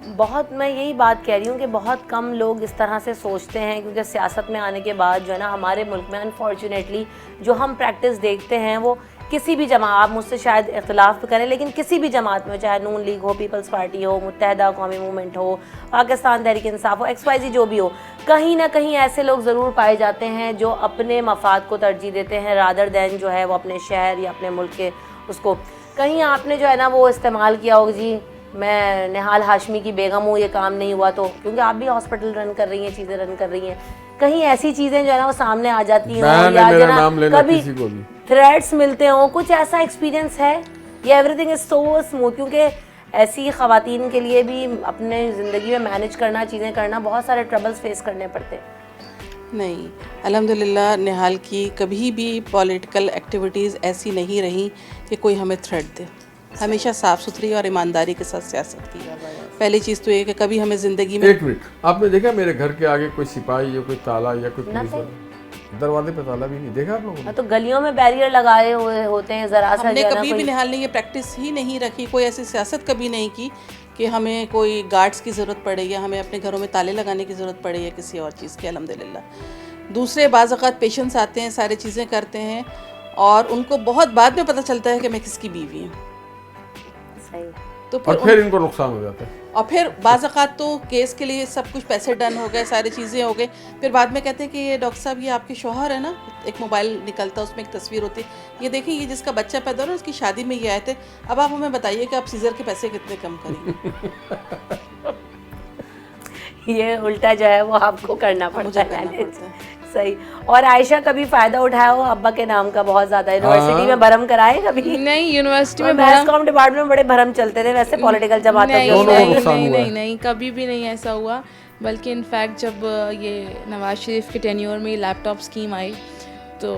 बहुत, मैं यही बात कह रही हूँ कि बहुत कम लोग इस तरह से सोचते हैं, क्योंकि सियासत में आने के बाद जो है ना, हमारे मुल्क में अनफॉर्चुनेटली जो हम प्रैक्टिस देखते हैं वो किसी भी जमात, आप मुझसे शायद इख्तिलाफ करें, लेकिन किसी भी जमात में, चाहे नून लीग हो, पीपल्स पार्टी हो, मुत्तहदा कौमी मूवमेंट हो, पाकिस्तान तहरीक इंसाफ हो, XYZ जो भी हो, कहीं ना कहीं ऐसे लोग ज़रूर पाए जाते हैं जो अपने मफाद को तरजीह देते हैं रादर दैन जो है वो अपने शहर या अपने मुल्क के उसको। कहीं आपने जो है ना वो इस्तेमाल किया होगा, जी मैं निहाल हाशमी की बेगम हूँ, ये काम नहीं हुआ तो, क्योंकि आप भी हॉस्पिटल रन कर रही हैं, चीज़ें रन कर रही हैं, कहीं ऐसी चीज़ें जो है ना वो सामने आ जाती हैं, या जो है ना कभी थ्रेट्स मिलते हों, कुछ ऐसा एक्सपीरियंस है? ये एवरीथिंग इज़ सो स्मूथ, क्योंकि ऐसी ख़वातीन के लिए भी अपने ज़िंदगी में मैनेज करना, चीज़ें करना, बहुत सारे ट्रबल्स फेस करने पड़ते हैं। नहीं, अल्हम्दुलिल्लाह निहाल की कभी भी पॉलिटिकल एक्टिविटीज़ ऐसी नहीं रही कि कोई हमें थ्रेट दे। हमेशा साफ़ सुथरी और ईमानदारी के साथ सियासत की। पहली चीज़ तो ये कि कभी हमें ज़िंदगी में। एक मिनट, आपने देखा मेरे घर के आगे कोई सिपाही या कोई ताला या कोई पुलिस वाला? दरवाजे पे ताला भी नहीं देखा आप लोगों ने? तो गलियों में बैरियर लगाए हुए होते हैं, ज़रा सा। हमने कभी भी निहाल ने ये प्रैक्टिस ही नहीं रखी, कोई ऐसी सियासत कभी नहीं की कि हमें कोई गार्ड्स की ज़रूरत पड़े या हमें अपने घरों में ताले लगाने की ज़रूरत पड़े या किसी और चीज़ की, अल्हम्दुलिल्लाह। दूसरे बाज़ औक़ात पेशेंट्स आते हैं, सारी चीज़ें करते हैं और उनको बहुत बाद में पता चलता है कि मैं किसकी बीवी हूँ, तो फिर इनको नुकसान हो जाता है। और फिर बाज़ औक़ात तो केस के लिए सब कुछ पैसे डन हो गए, सारी चीज़ें हो गई, फिर बाद में कहते हैं कि ये डॉक्टर साहब ये आपके शौहर है ना, एक मोबाइल निकलता है उसमें एक तस्वीर होती है, ये देखिए ये जिसका बच्चा पैदा हो रहा है उसकी शादी में ये आए थे, अब आप हमें बताइए कि आप सीज़र के पैसे कितने कम करेंगे। ये उल्टा जो है वो आपको करना पड़ता है। सही। और आयशा कभी फ़ायदा उठाया हो अब्बा के नाम का बहुत ज़्यादा? यूनिवर्सिटी में भरम कराए कभी? नहीं, यूनिवर्सिटी में मैथ्स कॉम डिपार्टमेंट में बड़े भरम चलते थे, वैसे पॉलिटिकल जब आता है। नहीं, कभी भी नहीं ऐसा हुआ। बल्कि इनफैक्ट जब ये नवाज शरीफ के टेन्योर में लैपटॉप स्कीम आई तो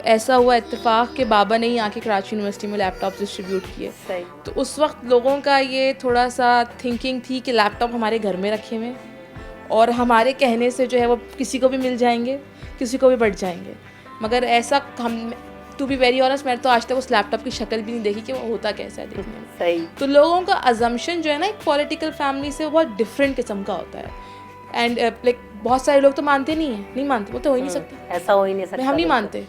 ऐसा हुआ इत्तेफाक के बाबा ने ही आके कराची यूनिवर्सिटी में लैपटॉप डिस्ट्रीब्यूट किए। तो उस वक्त लोगों का ये थोड़ा सा थिंकिंग थी कि लैपटॉप हमारे घर में रखे हुए और हमारे कहने से जो है वो किसी को भी मिल जाएंगे, किसी को भी बढ़ जाएंगे। मगर ऐसा हम, टू बी वेरी ऑनेस्ट, मैंने तो आज तक उस लैपटॉप की शक्ल भी नहीं देखी कि वो होता कैसा है देखने में। सही। तो लोगों का अजम्पशन जो है ना एक पॉलिटिकल फैमिली से वो बहुत डिफरेंट किस्म का होता है। एंड लाइक बहुत सारे लोग तो मानते नहीं हैं, नहीं मानते, वो तो हो ही नहीं सकता, ऐसा हो ही नहीं सकता। हम नहीं मानते,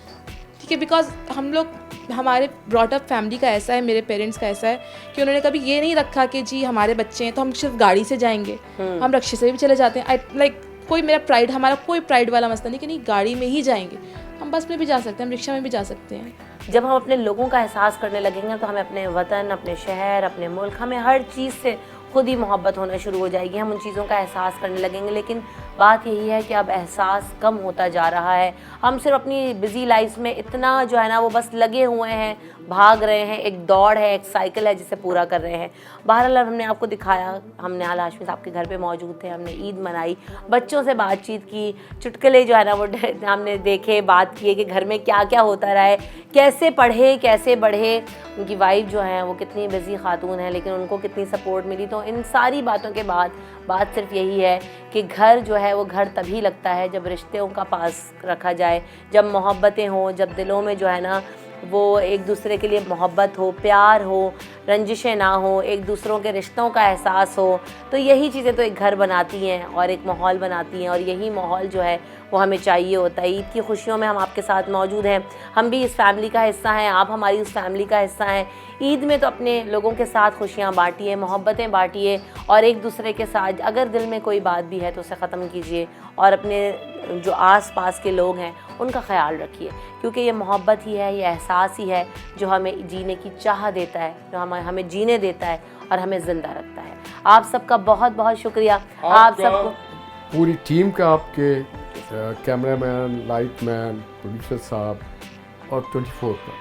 ठीक है, बिकॉज हम लोग, हमारे ब्रॉटअप फैमिली का ऐसा है, मेरे पेरेंट्स का ऐसा है कि उन्होंने कभी ये नहीं रखा कि जी हमारे बच्चे हैं तो हम सिर्फ गाड़ी से जाएंगे, हम रक्शे से भी चले जाते हैं। लाइक कोई मेरा प्राइड, हमारा कोई प्राइड वाला मसला नहीं कि नहीं गाड़ी में ही जाएंगे, हम बस में भी जा सकते हैं, हम रिक्शा में भी जा सकते हैं। जब हम अपने लोगों का एहसास करने लगेंगे तो हमें अपने वतन, अपने शहर, अपने मुल्क, हमें हर चीज़ से खुद ही मोहब्बत होना शुरू हो जाएगी, हम उन चीज़ों का एहसास करने लगेंगे। लेकिन बात यही है कि अब एहसास कम होता जा रहा है। हम सिर्फ अपनी बिज़ी लाइफ में इतना जो है ना वो बस लगे हुए हैं, भाग रहे हैं, एक दौड़ है, एक साइकिल है जिसे पूरा कर रहे हैं। बहरहाल हमने आपको दिखाया, हम निहाल हाशमी साहब के घर पे मौजूद थे, हमने ईद मनाई, बच्चों से बातचीत की, चुटकुले जो है ना वो हमने देखे, बात किए कि घर में क्या क्या होता रहा है, कैसे पढ़े, कैसे बढ़े, उनकी वाइफ जो हैं वो कितनी बिज़ी खातून है लेकिन उनको कितनी सपोर्ट मिली। तो इन सारी बातों के बाद बात सिर्फ यही है कि घर जो है वो घर तभी लगता है जब रिश्तों का पास रखा जाए, जब मोहब्बतें हों, जब दिलों में जो है ना वो एक दूसरे के लिए मोहब्बत हो, प्यार हो, रंजिशें ना हो, एक दूसरों के रिश्तों का एहसास हो। तो यही चीज़ें तो एक घर बनाती हैं और एक माहौल बनाती हैं, और यही माहौल जो है वो हमें चाहिए होता है। ईद की खुशियों में हम आपके साथ मौजूद हैं, हम भी इस फैमिली का हिस्सा हैं, आप हमारी उस फैमिली का हिस्सा हैं। ईद में तो अपने लोगों के साथ खुशियाँ बांटिए, मोहब्बतें बांटिए, और एक दूसरे के साथ अगर दिल में कोई बात भी है तो उसे ख़त्म कीजिए, और अपने जो आस पास के लोग हैं उनका ख्याल रखिए, क्योंकि ये मोहब्बत ही है, ये एहसास ही है जो हमें जीने की चाह देता है, जो हमें जीने देता है और हमें ज़िंदा रखता है। आप सबका बहुत बहुत शुक्रिया। आप सबको, पूरी टीम का, आपके कैमरामैन, लाइटमैन, प्रोड्यूसर साहब, और 24 का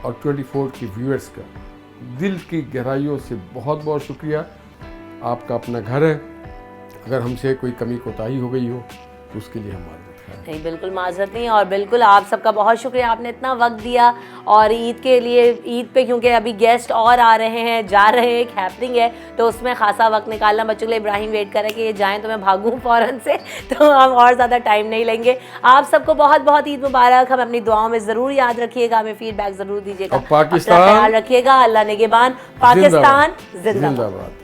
और 24 की व्यूअर्स का दिल की गहराइयों से बहुत बहुत शुक्रिया। आपका अपना घर है, अगर हमसे कोई कमी कोताही हो गई हो तो उसके लिए हम माजरत खाएं। नहीं, बिल्कुल माजरत नहीं, और बिल्कुल आप सबका बहुत शुक्रिया, आपने इतना वक्त दिया। और ईद के लिए, ईद पे क्योंकि अभी गेस्ट और आ रहे हैं, जा रहे हैं, एक हैपनिंग है, तो उसमें खासा वक्त निकालना बच्चों के लिए। इब्राहिम वेट कर रहे हैं कि ये जाएँ तो मैं भागूँ फ़ौरन से, तो हम और ज़्यादा टाइम नहीं लेंगे। आप सबको बहुत बहुत ईद मुबारक। हम अपनी दुआओं में ज़रूर याद रखिएगा, हमें फीडबैक ज़रूर दीजिएगा। और पाकिस्तान अपना ख्याल रखिएगा। अल्लाह निगहबान। पाकिस्तान जिंदाबाद।